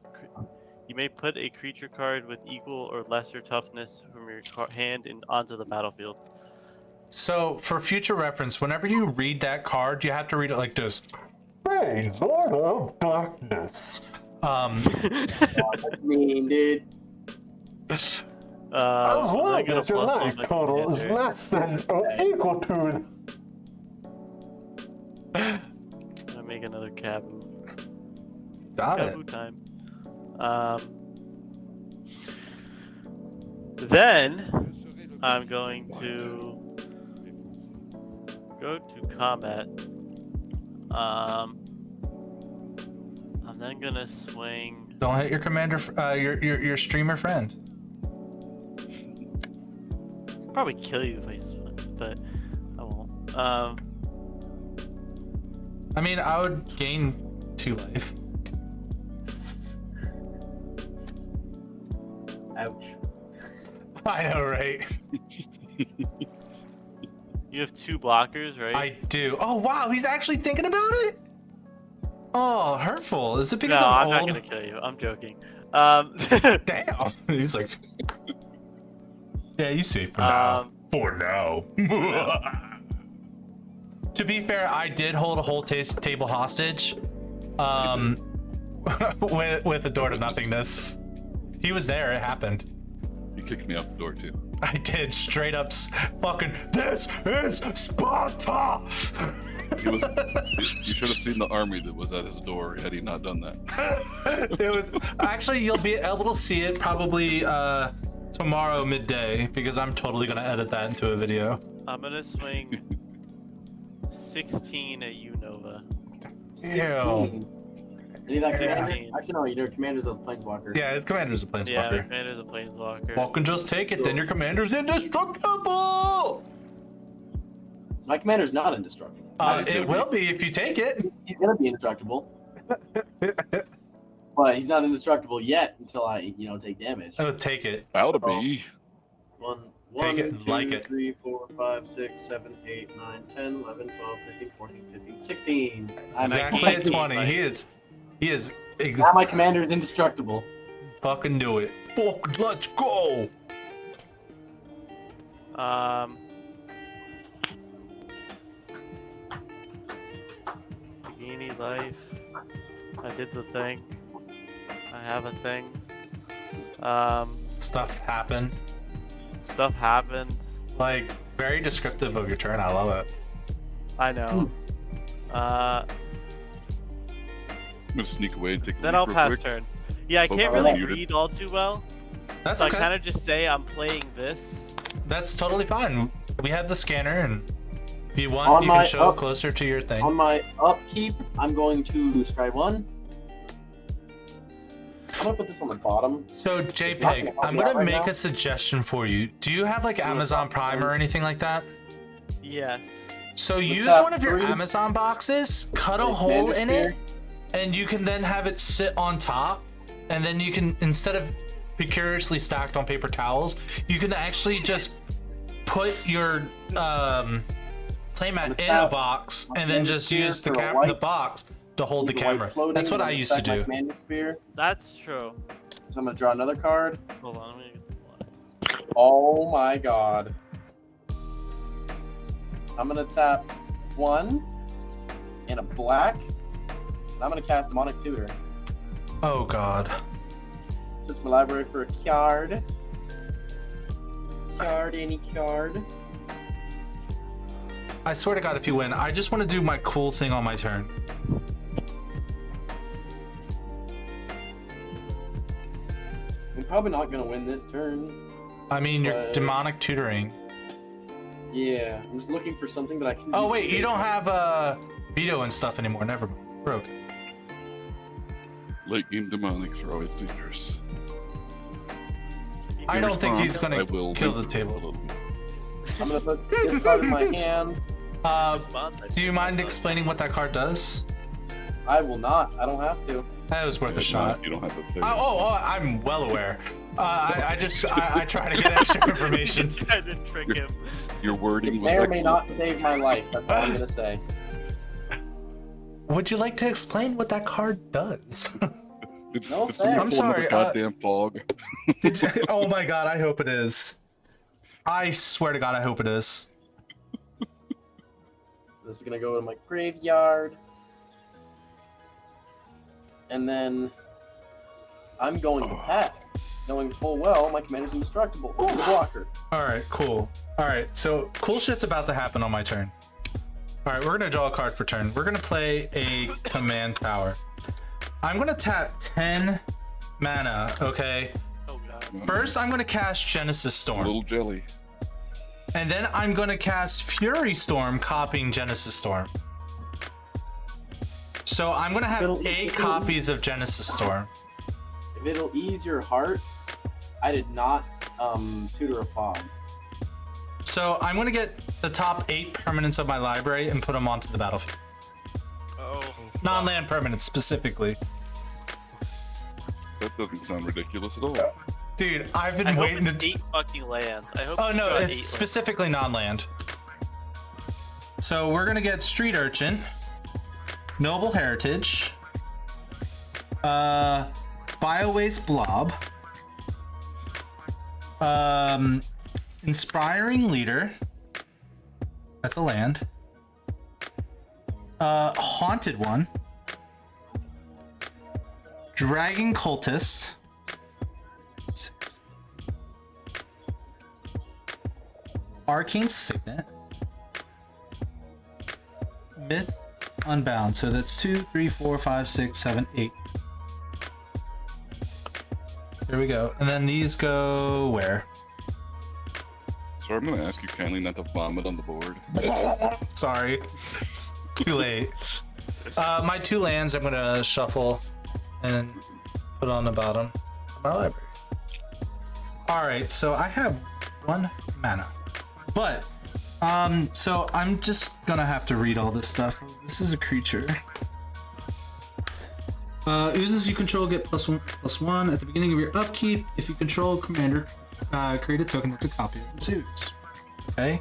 creature card with equal or lesser toughness from your hand onto the battlefield. So, for future reference, whenever you read that card, you have to read it like this. Hey, Lord of Darkness. I mean, dude. As I'm long gonna as your plus life one my total is commander. less than or equal to. I'm gonna make another Cabu. Got it. Cabu time. Then I'm going to go to combat. I'm then gonna swing. Don't hit your commander, your streamer friend. Probably kill you if I swing, but I won't. I mean, I would gain 2 life. Ouch. I know, right? You have 2 blockers, right? I do. Oh wow, he's actually thinking about it. Oh, hurtful. Is it because No, I'm I'm not old? gonna kill you. I'm joking. Damn. He's like, yeah, you safe for now. For now. To be fair, I did hold a whole table hostage. With a door to nothingness. He was there. It happened. You kicked me out the door too. I did straight up fucking. This is Sparta. You should have seen the army that was at his door had he not done that. It was actually, you'll be able to see it probably tomorrow midday because I'm totally gonna edit that into a video. I'm gonna swing 16 at you, Nova. Ew. Need that commander? 16. Actually, no, your commander's a planeswalker. Yeah, his commander's a planeswalker. Yeah, my commander's a planeswalker. Walk and just take it, then your commander's indestructible! My commander's not indestructible. It will be if you take it. He's gonna be indestructible. But he's not indestructible yet until I, take damage. Oh, take it. Bow to be. Take it and 2, like it. 3, 4, 5, 6, 7, 8, 9, 10, 11, 12, 13, 14, 15, 16. I'm Exactly at at 20. 20. He is Now my commander is indestructible. fucking do it. Fuck, let's go. Beginning life. I did the thing. I have a thing. Stuff happened. Stuff happened. Like, very descriptive of your turn. I love it. I know. I'm gonna sneak away and take a Then leak I'll real pass quick. turn. Yeah, I Oh, can't I'm really muted. read all too well. That's So okay. I kind of just say I'm playing this. That's totally fine. We have the scanner, and if you want, On you my can show up- closer to your thing. On my upkeep, I'm going to scry 1. I'm gonna put this on the bottom. So not JPEG, gonna help I'm you out gonna right make now. a suggestion for you. Do you have like Amazon Prime or anything like that? Yes. So use that, one of your 3? Amazon boxes, cut a Like hole Commander in it, Spear? and you can then have it sit on top, and then you can, instead of precariously stacked on paper towels, you can actually just put your playmat in a box and then just use the the box to hold the Use white camera. floating, That's what and I I'm used to stack my do. Commander Spear. That's true. So I'm gonna draw another card. Hold on, let me get the blood. Oh my god. I'm gonna tap 1 and a black. And I'm gonna cast Demonic Tutor. Oh god. Search my library for a card. Any card. I swear to God, if you win, I just want to do my cool thing on my turn. I'm probably not gonna win this turn. I mean, you're demonic tutoring. Yeah, I'm just looking for something that I can. Oh use wait, to you save don't my- have veto and stuff anymore. Never mind. We're okay. Late game demonics are always dangerous. I In don't think he's response, gonna I will kill wait the table. a little bit. I'm gonna put this card in my hand. Do you mind explaining what that card does? I will not. I don't have to. That was worth a shot. You don't have to say. I'm well aware. I try to get extra information. I didn't trick him. Your wording It was may or may excellent. not save my life. That's all I'm gonna say. Would you like to explain what that card does? It's, No it's in the thanks. I'm form of sorry, a goddamn fog. Did you, oh my god, I hope it is. I swear to god, I hope it is. This is gonna go to my graveyard. And then I'm going to pass, knowing full well my commander's indestructible. Ooh, the blocker. Alright, cool. Alright, so cool shit's about to happen on my turn. Alright, we're gonna draw a card for turn. We're gonna play a command tower. I'm gonna tap 10 mana, okay? Oh god. First, I'm gonna cast Genesis Storm. Little jelly. And then I'm gonna cast Fury Storm, copying Genesis Storm. So I'm gonna have 8 copies of Genesis Storm. If it'll ease your heart, I did not tutor a fog. So I'm gonna get the top 8 permanents of my library and put them onto the battlefield. Oh. Non-land permanents specifically. That doesn't sound ridiculous at all. Dude, I've been I hope waiting it's to. 8 fucking land. I hope. Oh you no, got it's 8 land. specifically non-land. So we're gonna get Street Urchin, Noble Heritage, Bio-Waste Blob, Inspiring Leader. That's a land. Haunted One, Dragon Cultist. Arcane Signet, Myth Unbound. So that's 2, 3, 4, 5, 6, 7, 8. There we go. And then these go where? So I'm gonna ask you kindly not to vomit on the board. Sorry, it's too late. My 2 lands I'm gonna shuffle and put on the bottom of my library. All right, so I have 1 mana. But, so I'm just gonna have to read all this stuff. This is a creature. Oozes you control get +1/+1 at the beginning of your upkeep. If you control commander, create a token that's a copy of this ooze. Okay.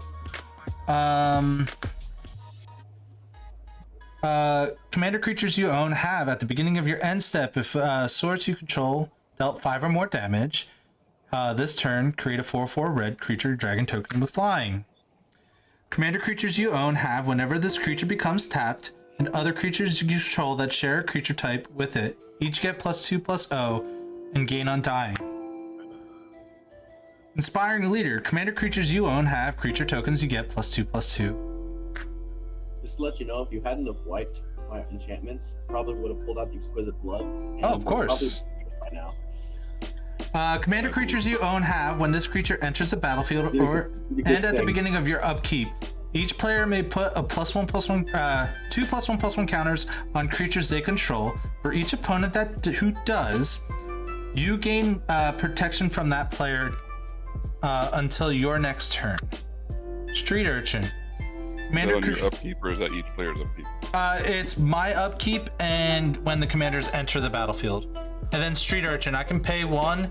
Commander creatures you own have at the beginning of your end step, if source you control dealt 5 or more damage, this turn, create a 4/4 red creature dragon token with flying. Commander creatures you own have, whenever this creature becomes tapped, and other creatures you control that share a creature type with it, each get +2/+0 and gain undying. Inspiring Leader. Commander creatures you own have creature tokens you get +2/+2. Just to let you know, if you hadn't have wiped my enchantments, probably would have pulled out the Exquisite Blood. And Oh, of course. By now. Commander creatures you own have, when this creature enters the battlefield and at the beginning of your upkeep, each player may put a +1/+1, 2 +1/+1 counters on creatures they control. For each opponent who does, you gain protection from that player until your next turn. Street Urchin. Is that on your upkeep or is that each player's upkeep? It's my upkeep and when the commanders enter the battlefield. And then Street Urchin, I can pay 1.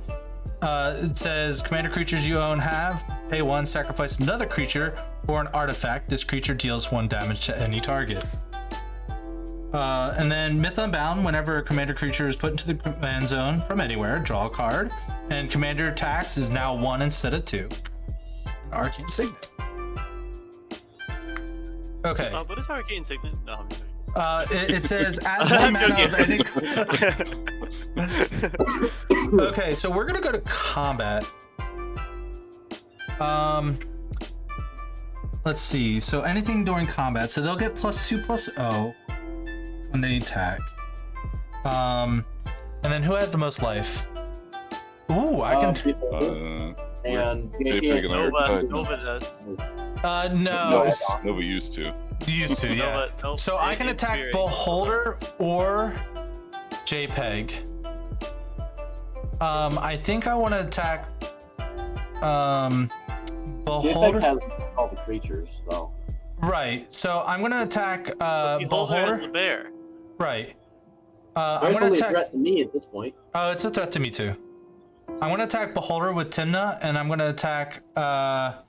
It says commander creatures you own have, pay 1, sacrifice another creature or an artifact. This creature deals 1 damage to any target. And then Myth Unbound, whenever a commander creature is put into the command zone from anywhere, draw a card. And commander attacks is now 1 instead of 2. Arcane Signet. Okay. What is Arcane Signet? No, I'm joking. It says add 1 mana of any. Okay, so we're gonna go to combat. Let's see. So anything during combat, so they'll get +2/+0 when they attack. And then who has the most life? Ooh, I can. And JPEG and I are tied. Nova does. No, Nova used to. used to, yeah. Nova, So I can attack Beholder or JPEG. I think I want to attack Beholder. JPEG has all the creatures, though. Right. So I'm gonna attack Beholder Beholder. has the bear. Right. I'm gonna Rightfully a attack. threat to me at this point. Oh, it's a threat to me too. I'm gonna attack Beholder with Tymna, and I'm gonna attack Tana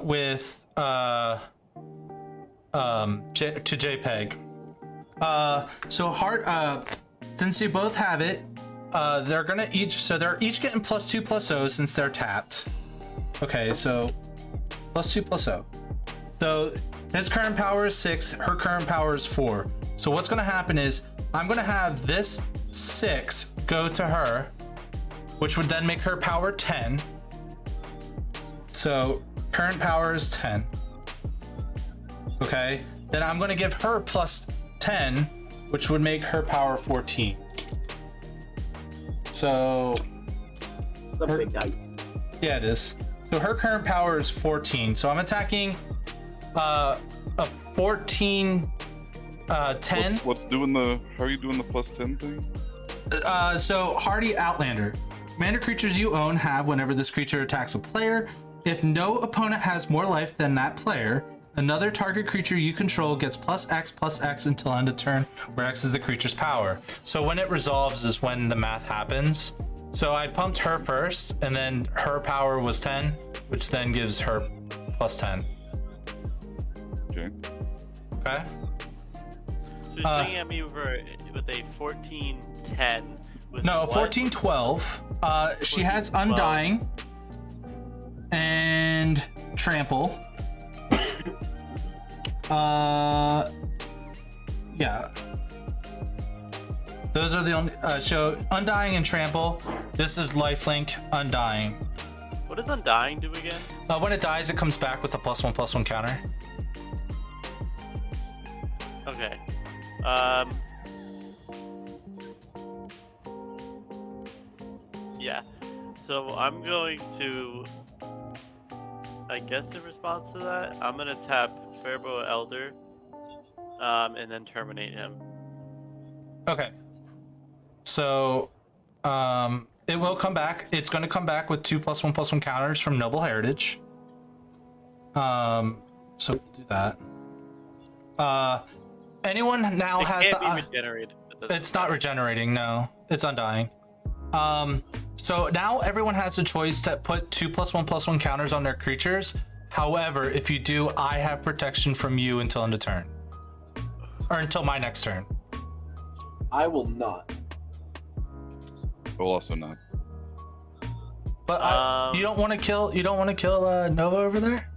with to JPEG. So since you both have it, they're gonna they're each getting +2/+0 since they're tapped. Okay, so +2/+0. So his current power is 6, her current power is 4. So what's gonna happen is I'm gonna have this 6 go to her, which would then make her power 10. So current power is 10. Okay, then I'm gonna give her +10, which would make her power 14. So It's a big dice. yeah, it is. So her current power is 14. So I'm attacking a 14 10. What's doing the? How are you doing the +10 thing? So Hardy Outlander. Commander creatures you own have whenever this creature attacks a player. If no opponent has more life than that player, another target creature you control gets +X until end of turn, where X is the creature's power. So when it resolves is when the math happens. So I pumped her first, and then her power was 10, which then gives her +10. Okay. Okay. So you're swinging at me with a 14-10. With No, what? 14-12. She has 14-12. Undying and Trample. Yeah. Those are the only. So Undying and Trample. This is Lifelink Undying. What does Undying do again? When it dies, it comes back with a +1/+1 counter. Okay. Yeah. So I'm going to, I guess in response to that, I'm gonna tap Fairbow Elder, and then terminate him. Okay. So, it will come back. It's going to come back with 2 +1/+1 counters from Noble Heritage. So we'll do that. Anyone now It has can't the. be regenerated. But that's It's not regenerating. No, it's Undying. So now everyone has the choice to put 2 +1/+1 counters on their creatures. However, if you do, I have protection from you until end of turn, or until my next turn. I will not. Will also not. But you don't want to kill. You don't want to kill Nova over there.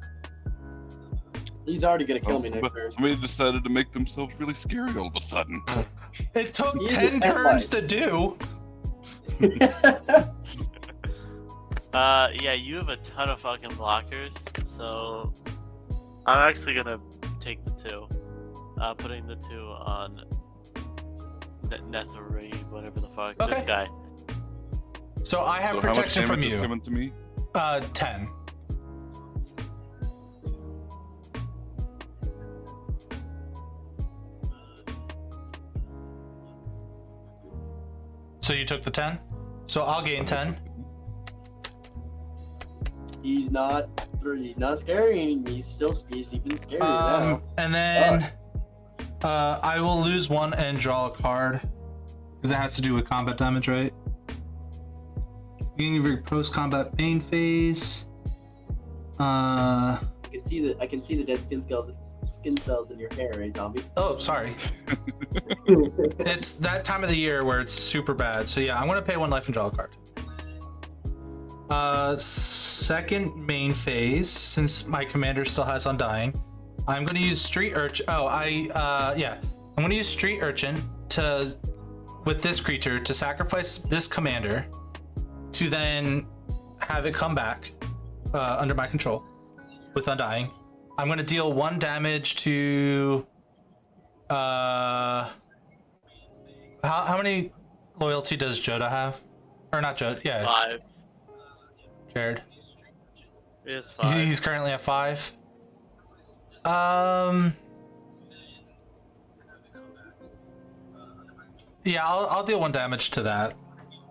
He's already gonna kill me But next turn. somebody decided to make themselves really scary all of a sudden. It took He's 10 a turns pet to do. Yeah, you have a ton of fucking blockers, so I'm actually gonna take the 2. Putting the 2 on Nethari, whatever the fuck. Okay. This guy. So I have So how much protection from damage is you. coming to me? 10. So you took the 10? So I'll gain 10. He's not scary. He's even scarier now. And then I will lose 1 and draw a card. Because it has to do with combat damage, right? Beginning of your post-combat main phase. I can see the dead skin cells in your hair, eh, zombie? Oh, sorry. It's that time of the year where it's super bad. So yeah, I'm gonna pay 1 life and draw a card. Second main phase, since my commander still has Undying, I'm gonna use Street Urchin. I'm gonna use Street Urchin with this creature to sacrifice this commander to then have it come back under my control with Undying. I'm gonna deal 1 damage to how many loyalty does Joda have? Or not Joda, yeah. 5. Jared. It's 5. He's currently at 5. Yeah, I'll deal 1 damage to that.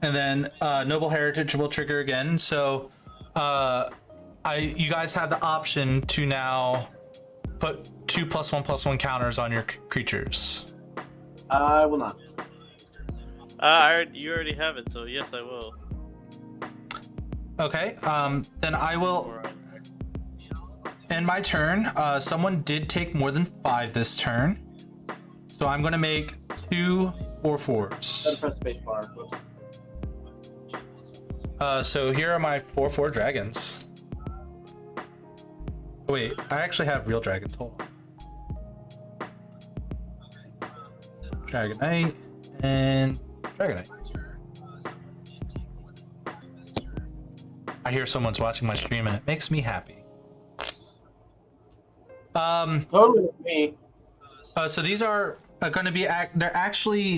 And then Noble Heritage will trigger again. So you guys have the option to now put 2 +1/+1 counters on your creatures. I will not. You already have it, so yes, I will. Okay. Then I will end my turn. Someone did take more than 5 this turn, so I'm gonna make 2 4/4s. Gotta press spacebar. Whoops. So here are my 4/4 dragons. Wait, I actually have real dragons. Hold on. Dragonite and Dragonite. I hear someone's watching my stream and it makes me happy. Totally with me. So these are going to be they're actually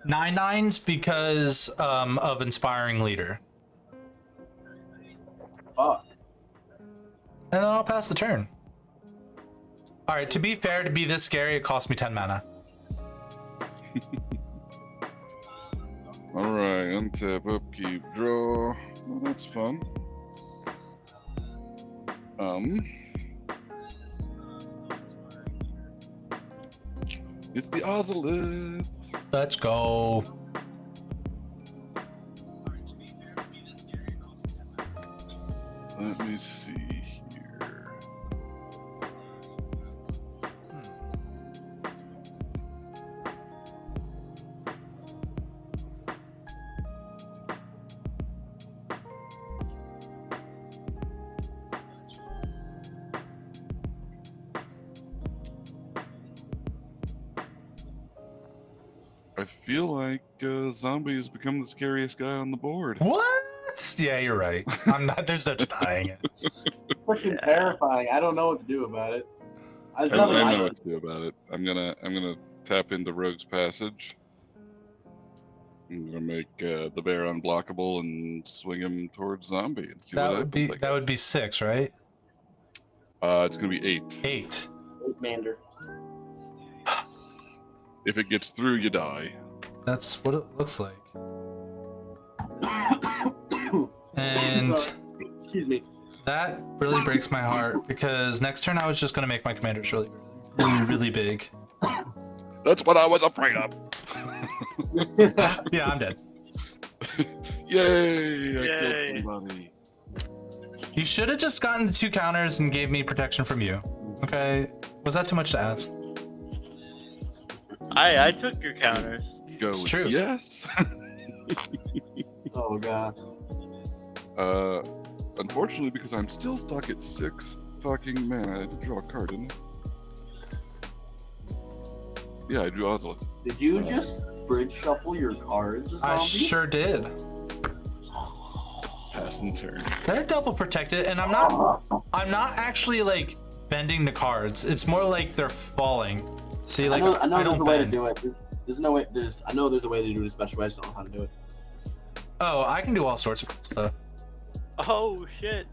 9/9s because of Inspiring Leader. Fuck. And then I'll pass the turn. All right, to be fair, to be this scary, it cost me 10 mana. All right, untap, upkeep, draw. Well, that's fun. It's the Ozolith. Let's go. Let me see here. I feel like Zombie has become the scariest guy on the board. What? Yeah, you're right. I'm not. There's no denying it. Freaking terrifying. I don't know what to do about it. There's I nothing I know what to do about it. I'm gonna tap into Rogue's Passage. I'm gonna make the bear unblockable and swing him towards Zombie and see That what would be happens. that would be 6, right? It's gonna be 8. 8. Mander. If it gets through, you die. That's what it looks like. And Sorry. Excuse me. that really breaks my heart because next turn I was just gonna make my commanders really big. That's what I was afraid of. Yeah, I'm dead. Yay! I Yay. killed somebody. You should have just gotten the 2 counters and gave me protection from you. Okay, was that too much to ask? I took your counters. Go It's with true. yes. Oh god. Unfortunately, because I'm still stuck at 6 fucking mana, I did draw a card, didn't I? Yeah, I drew Ozolith. Did you just bridge shuffle your cards, Zombie? I sure did. Pass and turn. They're double protected, and I'm not actually like bending the cards. It's more like they're falling. See, like I know there's don't a way to bend. do it. There's no way. I know there's a way to do it a special way. I just don't know how to do it. Oh, I can do all sorts of stuff. Oh shit!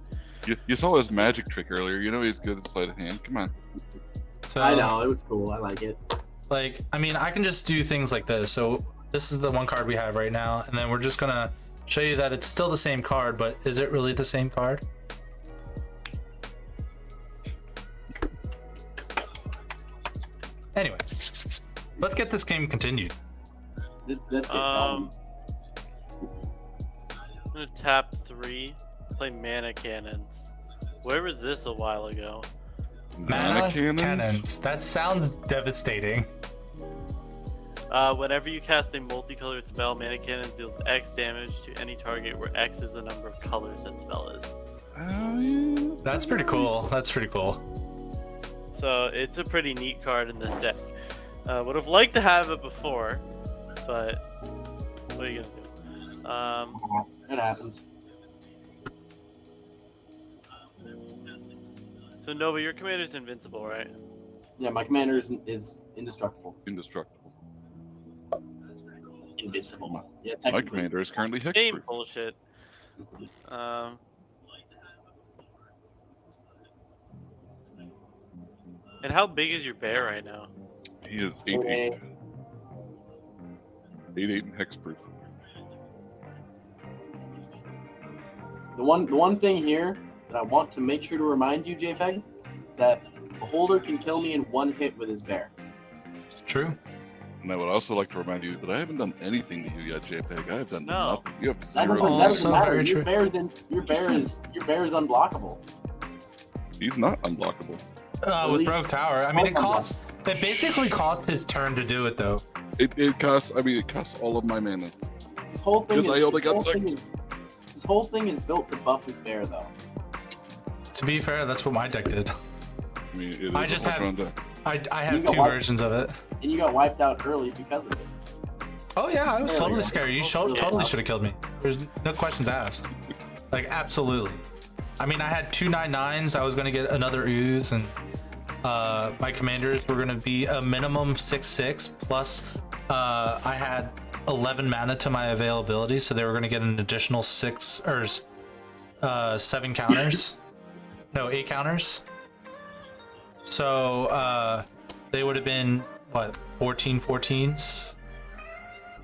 You saw his magic trick earlier. You know he's good at sleight of hand. Come on. So I know it was cool. I like it. like, I mean, I can just do things like this. So this is the one card we have right now, and then we're just gonna show you that it's still the same card, but is it really the same card? Anyway, let's get this game continued. Let's get I'm gonna tap 3, play mana cannons. Where was this a while ago? Mana cannons? cannons. That sounds devastating. Whenever you cast a multicolored spell, mana cannons deals X damage to any target where X is the number of colors that spell is. Oh, yeah. That's pretty cool. That's pretty cool. So it's a pretty neat card in this deck. Would have liked to have it before, but what are you gonna do? It happens. So Nova, your commander's invincible, right? Yeah, my commander is indestructible. Indestructible. Invincible. Yeah, My technically. commander is currently Same hexproof. bullshit. And how big is your bear right now? He is 8/8. 8/8 and hexproof. The one thing here that I want to make sure to remind you, JPEG, is that Beholder can kill me in one hit with his bear. It's true. And I would also like to remind you that I haven't done anything to you yet, JPEG. I have done No. nothing. You have That zero. doesn't Also matter. very Your true. bear is unblockable. He's not unblockable. At With least- Broke Tower. I mean, it basically cost his turn to do it, though. It costs. I mean, it costs all of my manas. His whole thing Because is I only got his whole thing is built to buff his bear, though. To be fair, that's what my deck did. I mean, it is I a just whole have- round deck. I have You got 2 what? versions of it. And you got wiped out early because of it. Oh yeah, I was There we totally go. scared. You totally should have killed me. There's no questions asked. Like absolutely. I mean, I had 2 9/9s. I was gonna get another ooze, and my commanders were gonna be a minimum 6/6 plus. I had 11 mana to my availability, so they were gonna get an additional 6 or 7 counters. No, 8 counters. So they would have been what 14/14s.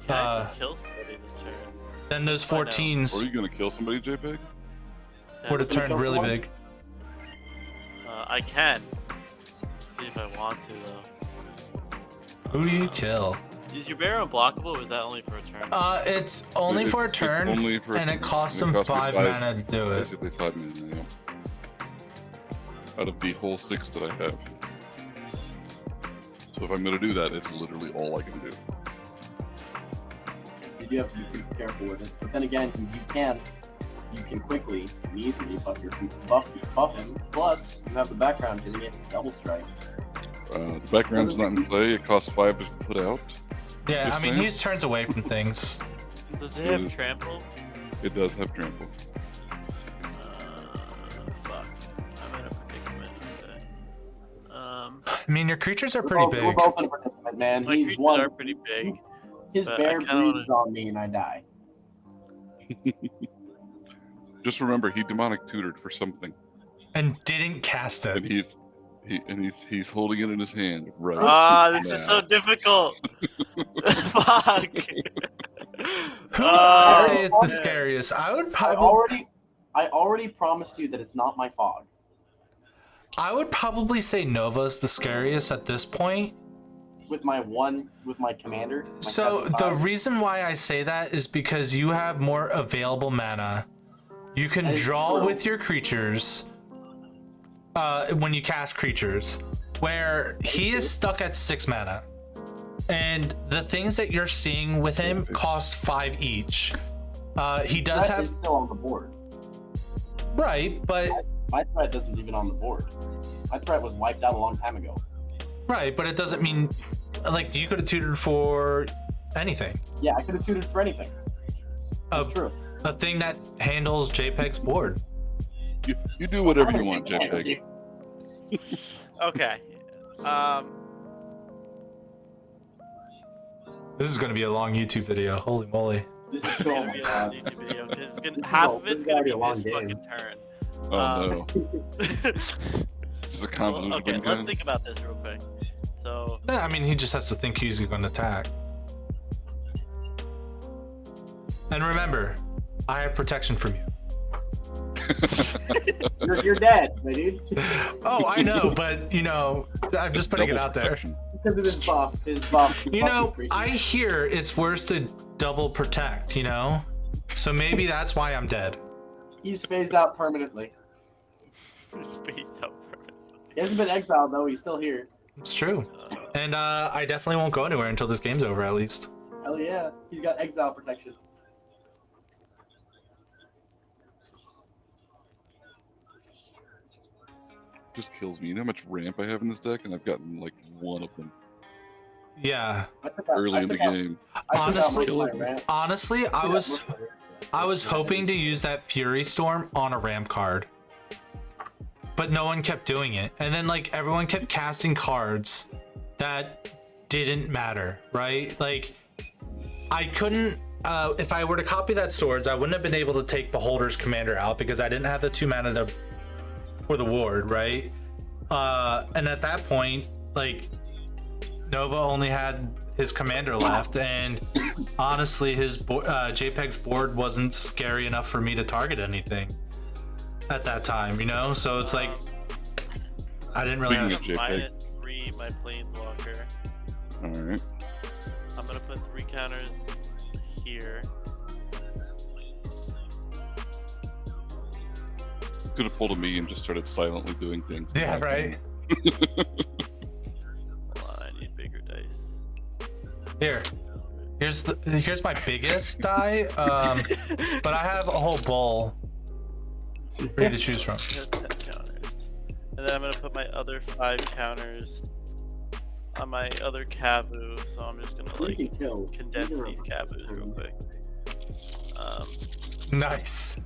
Can I just kill somebody this turn? Then those I know. 14s Are you gonna kill somebody, JPEG? would have Can you turned kill really someone? big. I can. See if I want to though. Who do you kill? Is your bear unblockable or is that only for a turn? It's only for a It's turn, only for a and it turn. costs It him costs me 5 mana to do it. Basically 5 mana, yeah. Out of the whole 6 that I have. So if I'm gonna do that, it's literally all I can do. You do have to be pretty careful with it. But then again, you can quickly and easily buff him. Plus, you have the background hitting it double strike. The background's not in play. It costs 5 to put out. Yeah, I Just mean, saying. he turns away from things. Does it have trample? It does have trample. Fuck. I'm in a predicament. Okay. I mean, your creatures are We're pretty We're big. both in a predicament, man. My He's creatures one. are pretty big. His but I bear kinda wanna- breathes on me and I die. Just remember, he demonic tutored for something, And didn't cast and it. he's holding it in his hand right. Ah, this is so now. difficult. Fuck. Who would I Oh, say is the man. scariest? I would I probably already promised you that it's not my fog. say Nova's the scariest at this point. With my commander. my So the 7/5. reason why I say that is because you have more available mana. You can That is draw true. with your creatures when you cast creatures, where he is stuck at 6 mana. And the things that you're seeing with him cost 5 each. He does Threat have is still on the board. right, but My threat isn't even on the board. My threat was wiped out a long time ago. right, but it doesn't mean like you could have tutored for anything. Yeah, I could have tutored for anything. That's true. A thing that handles JPEG's board. You do whatever you want, JPEG. Okay. This is going to be a long YouTube video. Holy moly. This is It's still gonna be a YouTube video because half of it's this gonna gotta be be a long this game. fucking turn. Oh no, just a So, convoluted okay, one, let's kind. think about this real quick. So, Yeah, I mean, he just has to think who's going to attack. And remember, I have protection from you. You're dead, my dude. Oh, I know, but you know, I'm just putting it Double out there. protection. Because of his buff. His buff. You know, I hear it's worse to double protect, you know? So maybe that's why I'm dead. He's phased out permanently. space out for it. He hasn't been exiled though. He's still here. It's true. And I definitely won't go anywhere until this game's over, at least. Hell yeah. He's got exile protection. Just kills me. You know how much ramp I have in this deck, and I've gotten like one of them Yeah. I took out, early I in the took out- game. I took out Honestly- most of my ramp. Honestly, I took out was most of it. hoping to use that Fury Storm on a ramp card. But no one kept doing it. And then like everyone kept casting cards that didn't matter, right? Like I couldn't if I were to copy that swords, I wouldn't have been able to take Beholder's commander out because I didn't have the 2 mana for the ward, right? And at that point, like Nova only had his commander left, and honestly, his JPEG's board wasn't scary enough for me to target anything at that time, you know. So it's like I didn't really Speaking have. of JPEG, -3 my planeswalker. All right. I'm gonna put 3 counters here. Could have pulled a me and just started silently doing things. Yeah, right. Hold on, I need bigger dice. Here. Here's my biggest die. But I have a whole bowl for you to choose from. I got 10 counters. And then I'm gonna put my other 5 counters on my other Kavu, so I'm just gonna like condense these Kavus real quick. Nice.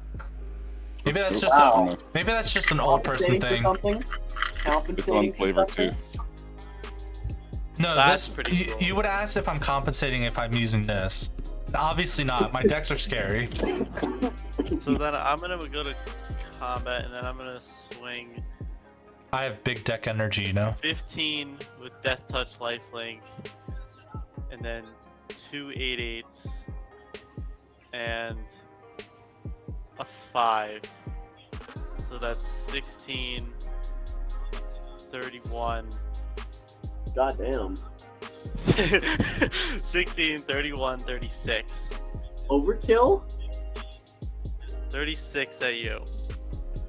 Maybe that's just maybe that's just an old person thing. It's on flavor too. No, That's this pretty cool. you would ask if I'm compensating if I'm using this. Obviously not. My decks are scary. So then I'm gonna go to combat, and then I'm gonna swing I have big deck energy, you know. 15 with Death Touch, Lifelink, and then 2 8/8s, and a 5. So that's 16, 31. Goddamn. 16, 31, 36. Overkill? 36 at you,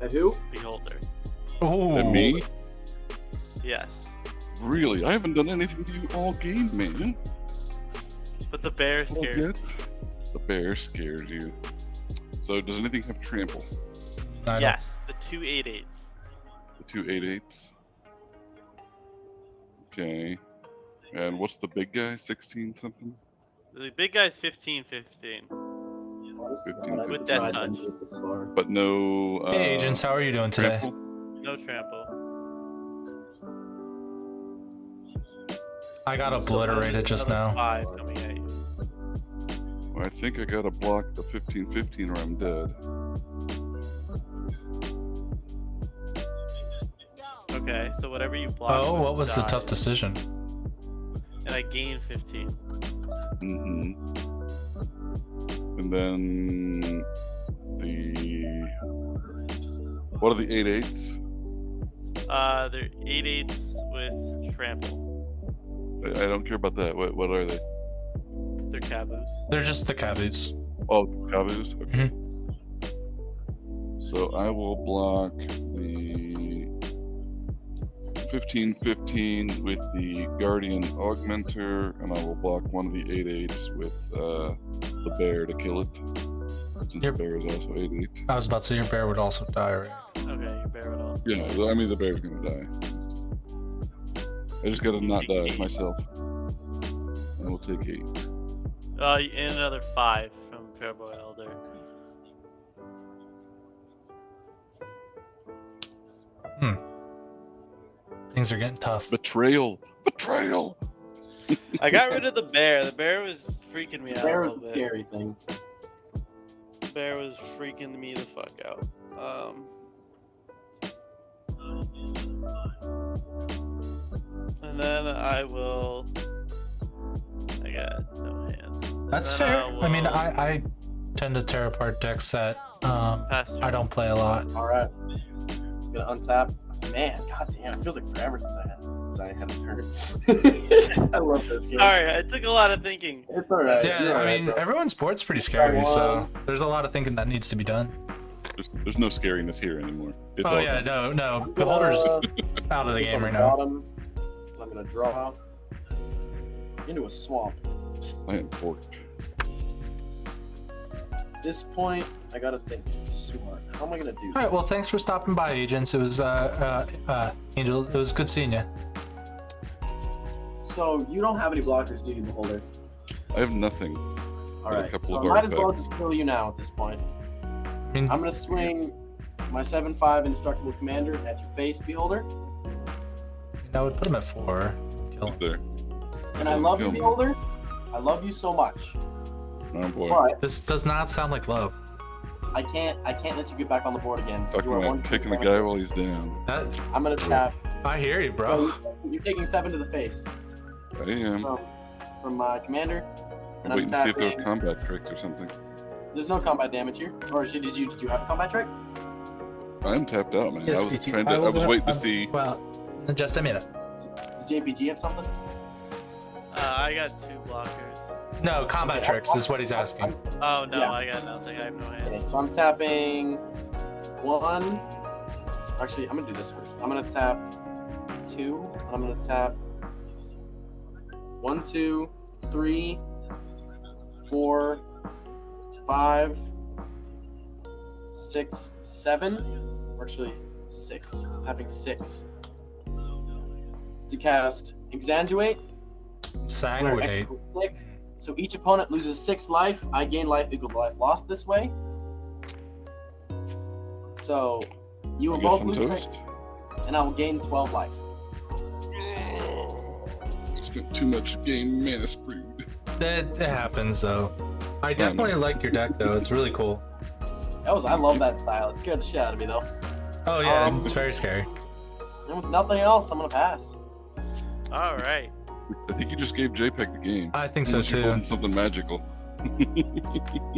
At who? Beholder. Ooh. And me? Yes. Really? I haven't done anything to you all game, man. But the bear Well, scared. good. The bear scared you. So does anything have trample? I don't- Yes, the 2 8/8s. The 2 8/8s. Okay. And what's the big guy? 16 something? The big guy's 15, 15. 15, With Death Touch. But no. Hey agents, how are you doing today? trample? No trample. I got obliterated just Another now. 5 coming at you. Well, I think I gotta block the 15/15 or I'm dead. Okay, so whatever you block. Oh, would what was the die. tough decision? And I gained 15. Mm-hmm. And then the what are the 8/8s? They're 8/8s with trample. I don't care about that. What are they? They're Kabus. They're just the caboose. Oh, Kavus? Okay. Mm-hmm. So I will block the 15/15 with the Guardian Augmenter, and I will block one of the 8/8s with the bear to kill it. Since Yep. the bear is also 8/8. I was about to say your bear would also die, right? Okay, your bear would also. Yeah, I mean the bear's gonna die. I just gotta not die myself. And we'll take 8. And another 5 from Fairboy Elder. Things are getting tough. Betrayal! Betrayal! I got rid of the bear. The bear was freaking me out. Bear a was the little bit. scary thing. The bear was freaking me the fuck out. And then I will. I got no hand. That's And fair. then I mean, will I tend to tear apart decks that pass I don't play a lot. Alright. I'm gonna untap. Man, goddamn, it feels like forever since I had a turn. I love this game. Sorry, it took a lot of thinking. It's alright. Yeah, I mean, everyone's board's pretty scary, so there's a lot of thinking that needs to be done. There's no scariness here anymore. It's Oh all yeah, done. no, Beholder's out of the game right now. Bottom, I'm gonna draw into a swamp. I am forked. At this point, I gotta think smart. How am I gonna do All right, well, thanks for stopping by, agents. It was Angel. It was good seeing you. So you don't have any blockers, do you, Beholder? I have nothing. Alright, couple so of I might as well artifacts. just kill you now at this point. I mean, I'm gonna swing my 7/5 Indestructible Commander at your face, Beholder. I would put him at 4. Kill him. There. And I love you, Kill me. Beholder. I love you so much. Oh boy. But This does not sound like love. I can't let you get back on the board again. Talking You are about one kicking the point guy away. while he's down. That, I'm gonna tap. I hear you, bro. So you're taking 7 to the face I am. from my commander. I'm And waiting to see if there's tapping. combat tricks or something. There's no combat damage here. Or did you have a combat trick? I'm tapped out, man. Yes, I was VT. trying to. I was waiting to see. Well, in just a minute. Does JPG have something? I got 2 blockers. No, combat tricks is what he's asking. Oh no, Yeah. I got nothing. I have no hand. Okay, so I'm tapping 1. Actually, I'm gonna do this first. I'm gonna tap 2, and I'm gonna tap 1, 2, 3, 4, 5, 6, 7. Or actually 6. I'm tapping 6 to cast Exanguate. Where Sanguinate. extra 6. So each opponent loses 6 life. I gain life equal to life lost this way. So you will I guess both I'm lose toast. 6, and I will gain 12 life. Spent too much game mana screwed. It happens though. I definitely like your deck though. It's really cool. I love that style. It scared the shit out of me though. Oh yeah, Um, it's very scary. And with nothing else, I'm gonna pass. All right. I think you just gave JPEG the game. I think so Unless you're too. holding something magical.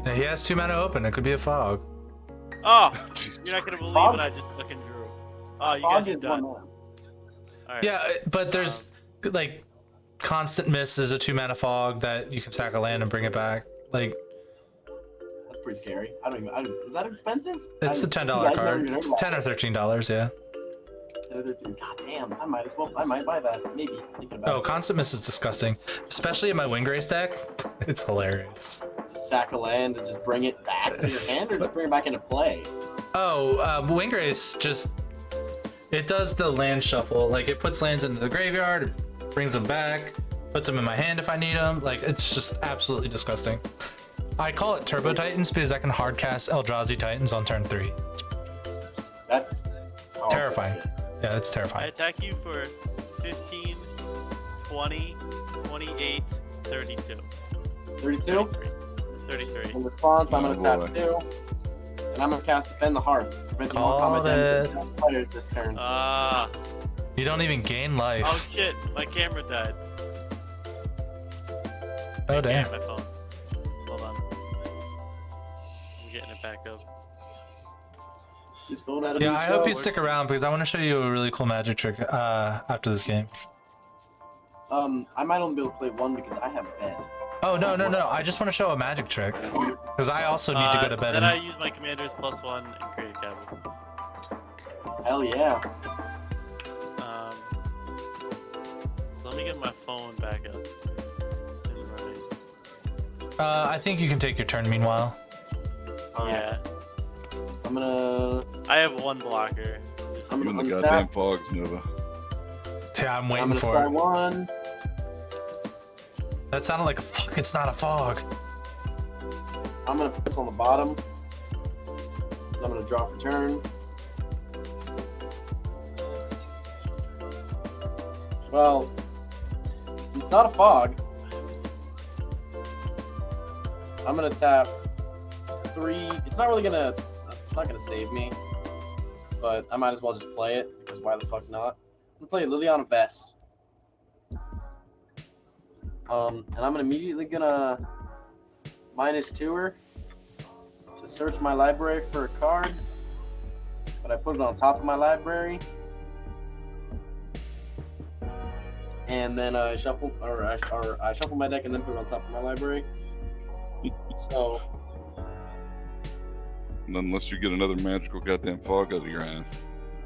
Yeah, he has 2 mana open. It could be a fog. Oh, Jesus you're not gonna Christ. believe Fog? what I just fucking drew. Oh, you Fog guys are is done. 1 mana. All right. Yeah, but there's like constant miss is a 2 mana fog that you can sack a land and bring it back. Like That's pretty scary. Is that expensive? it's a $10 card. It's $10 or $13. Yeah. God damn, I might buy that. Maybe. Thinking about Oh, constant miss is disgusting, especially in my Winggrace deck. It's hilarious. Just sack a land and just bring it back to your hand, or just bring it back into play. Oh, Winggrace just it does the land shuffle. Like it puts lands into the graveyard, brings them back, puts them in my hand if I need them. Like it's just absolutely disgusting. I call it Turbo Titans because I can hard cast Eldrazi Titans on turn 3. That's Terrifying. Yeah, it's I terrifying. attack you for 15, 20, 28, 32. 32. 33. In response, I'm Oh, gonna boy. tap 2, and I'm gonna cast Defend the Hearth, preventing all Called combat damage from players this turn. Ah. You don't even gain life. Oh shit, my camera died. Oh damn. My phone. Hold on. I'm getting it back up. Just phone out of Yeah, new I hope show. you stick around because I want to show you a really cool magic trick after this game. I might only be able to play 1 because I have bed. Oh no. I just want to show a magic trick because I also need to go to bed. Then And... I use my commander's +1 and create a cabin. Hell yeah. So let me get my phone back up. And running. I think you can take your turn meanwhile. Yeah. I'm gonna I have 1 blocker. I'm You and the gonna goddamn untap. fogs, Nova. Yeah, I'm I'm waiting gonna for start it. 1. That sounded like a fuck. It's not a fog. I'm gonna put this on the bottom. I'm gonna draw for turn. Well, it's not a fog. I'm gonna tap 3. It's not gonna save me, but I might as well just play it because why the fuck not? I'm gonna play Liliana Vest. And I'm immediately gonna -2 her to search my library for a card, but I put it on top of my library, and then I shuffle I shuffle my deck and then put it on top of my library. So And unless you get another magical goddamn fog out of your ass,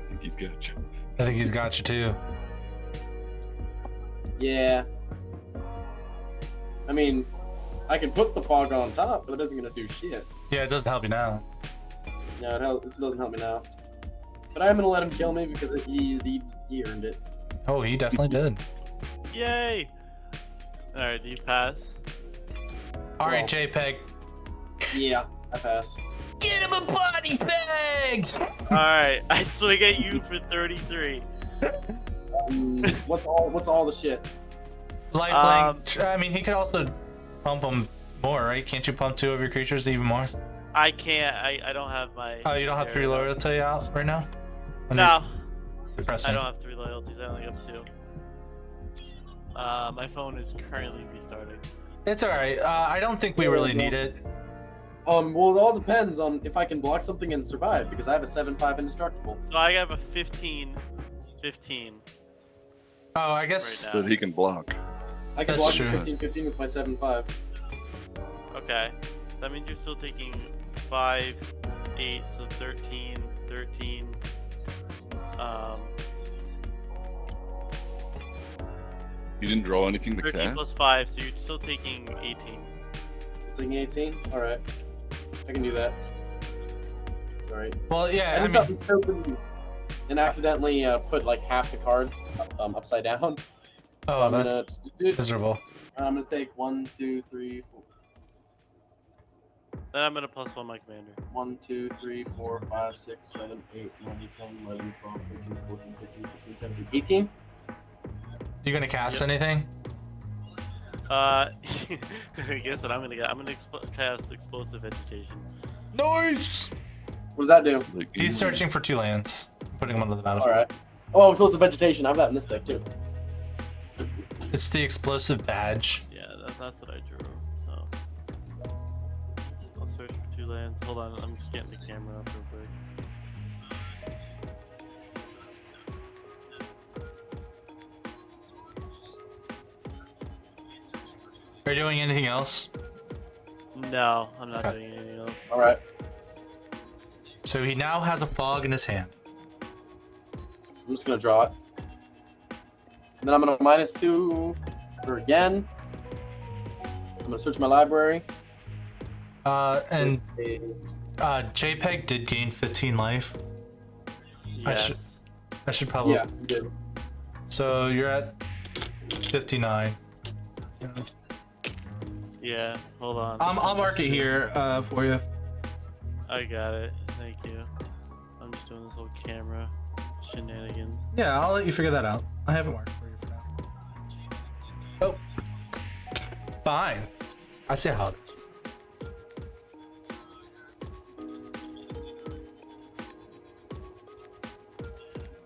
I think he's got you. I think he's got you too. yeah, I mean, I can put the fog on top, but it isn't gonna do shit. Yeah, it doesn't help you now. No, it doesn't help me now. But I'm gonna let him kill me because he earned it. Oh, he definitely did. Yay! Alright, do you pass? All right, Well. JPEG. Yeah, I pass. Get him a body bag. Alright, I swing at you for 33. What's all the shit? Lifelink. I mean, he could also pump him more, right? Can't you pump 2 of your creatures even more? I can't, I don't have my... Oh, you don't have 3 loyalty out right now? No, Depressing. I don't have 3 loyalties, I only have 2. My phone is currently restarting. It's alright. I don't think we really need it. Well, it all depends on if I can block something and survive, because I have a 7/5 indestructible. So I have a 15. Oh, I guess. Right now. That he can block. I can That's block true. 15/15 with my 7/5. Okay. That means you're still taking 5, 8, so 13, 13. You didn't draw anything to 13 cast? plus 5, so you're still taking 18. Taking 18? Alright. I can do that. Alright. Well, yeah, I I just mean, have to stupid and accidentally put like half the cards upside down. So oh, I'm that's gonna miserable. I'm gonna take 1, 2, 3, 4. Then I'm gonna +1 my commander. 1, 2, 3, 4, 5, 6, 7, 8, 9, 10, 11, 12, 13, 14, 15, 16, 17, 18. You gonna cast Yep. anything? Guess what I'm gonna get? I'm gonna cast Explosive Vegetation. Nice! What does that do? Like, He's searching for 2 lands, putting them onto the battlefield. Alright. Oh, explosive vegetation. I have that in this deck too. It's the explosive badge. Yeah, that's what I drew. So I'll search for 2 lands. Hold on, I'm just getting the camera up real quick. Are you doing anything else? No, I'm not Okay. doing anything else. Alright. So he now has a fog in his hand. I'm just gonna draw it. And then I'm gonna -2 for again. I'm gonna search my library. And JPEG did gain 15 life. Yes. I should probably. Yeah, you did. So you're at 59. Yeah, hold on. I'll mark it here for you. I got it. Thank you. I'm just doing this whole camera shenanigans. Yeah, I'll let you figure that out. I have it marked for you for now. Oh. Fine. I see how it is.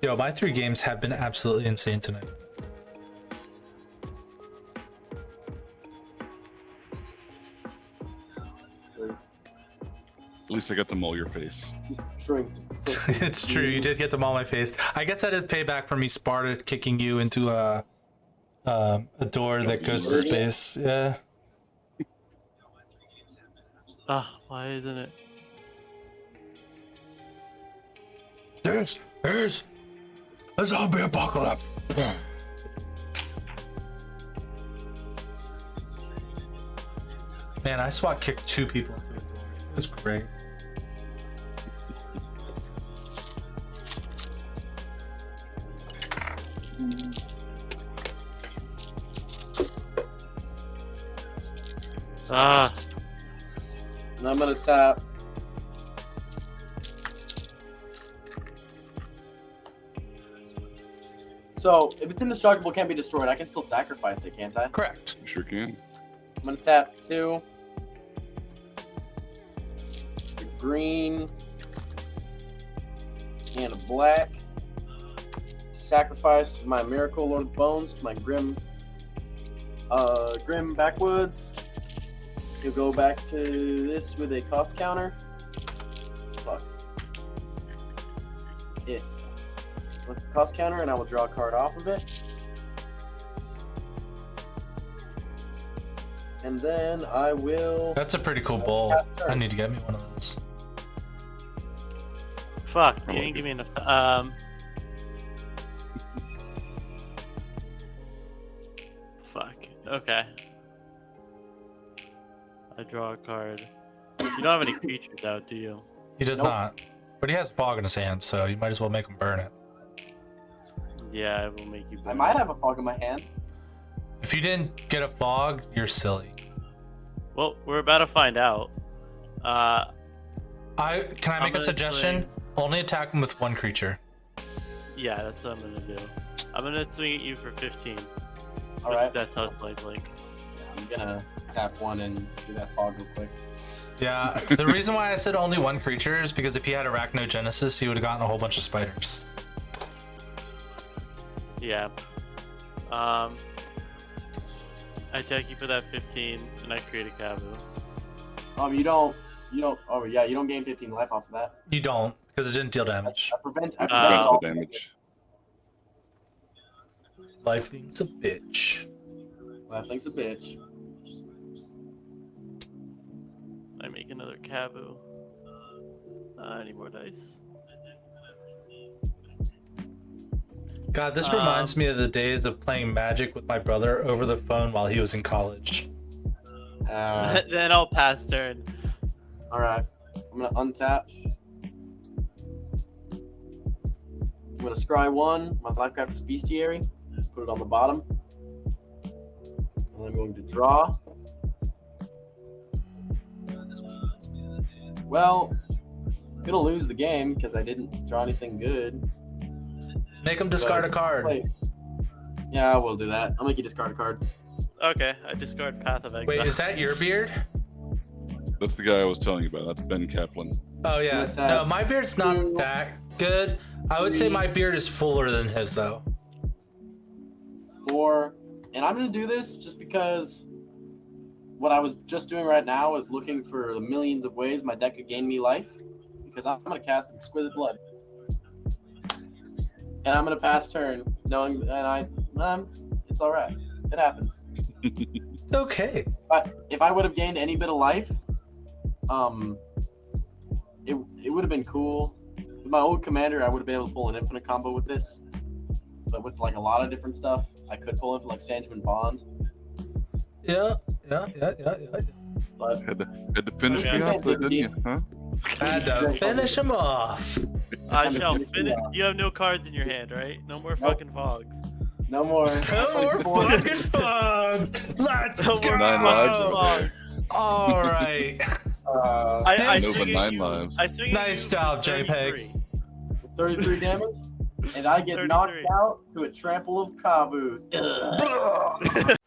Yo, my 3 games have been absolutely insane tonight. At least I got to maul your face. Shrinked. It's true, you did get them all on my face. I guess that is payback for me Sparta kicking you into a door that goes to space. Yeah. Ah, why isn't it? This is a zombie apocalypse. Man, I SWAT kicked 2 people into a door. It was great. Ah, And I'm gonna tap. So, if it's indestructible, can't be destroyed, I can still sacrifice it, can't I? Correct. You sure can. I'm gonna tap 2. A green. And a black. Sacrifice my Myrkul Lord of Bones to my Grim Backwoods. He'll go back to this with a cost counter. Fuck. Yeah. With the cost counter, and I will draw a card off of it. And then I will. That's a pretty cool bowl. I need to get me one of those. fuck! You didn't give me enough time. Fuck. Okay. I draw a card. You don't have any creatures out, do you? He does Nope. not. But he has fog in his hand, so you might as well make him burn it. Yeah, I will make you. I burn might it. have a fog in my hand. If you didn't get a fog, you're silly. Well, we're about to find out. Can I make I'm a gonna suggestion? Only attack him with 1 creature. Yeah, that's what I'm gonna do. I'm gonna swing at you for 15. Alright. That's how it's like. I'm gonna tap 1 and do that fog real quick. Yeah, the reason why I said only 1 creature is because if he had Arachnogenesis, he would have gotten a whole bunch of spiders. Yeah. I attack you for that 15, and I create a Kabu. You don't. Oh yeah, you don't gain 15 life off of that. You don't, because it didn't deal damage. I prevent Prevents all the damage. Life thing's a bitch. Lifelink's a bitch. I make another Kabu. I need more dice. God, this reminds me of the days of playing Magic with my brother over the phone while he was in college. Then I'll pass turn. Alright. I'm gonna untap. I'm gonna scry 1, my Lifecrafter's Bestiary, put it on the bottom. And I'm going to draw. Well, I'm gonna lose the game because I didn't draw anything good. Make him discard a card. Wait. Yeah, I will do that. I'll make you discard a card. Okay, I discard Path of Exile. Wait, is that your beard? That's the guy I was telling you about. That's Ben Kaplan. Oh yeah. Let's No, have my beard's not that good. I would say my beard is fuller than his though. 4, and I'm gonna do this just because what I was just doing right now is looking for the millions of ways my deck could gain me life, because I'm gonna cast Exquisite Blood, and I'm gonna pass turn, knowing, it's all right. It happens. It's okay. But if I would have gained any bit of life, it would have been cool. With my old commander, I would have been able to pull an infinite combo with this, but with like a lot of different stuff, I could pull it for like Sangeman Bond. Yeah. But Had to finish me off, though, didn't you? Huh? Had to finish him off. I shall finish. You have no cards in your hand, right? No more fucking fogs. no more. No more fucking fun. Let's No go. more 9 lives. fucking fogs. All right. I No, swing but at 9 you. lives. I swing at Nice you job, for JPEG. 33 damage, and I get 33. knocked out to a trample of Kabus. Ugh.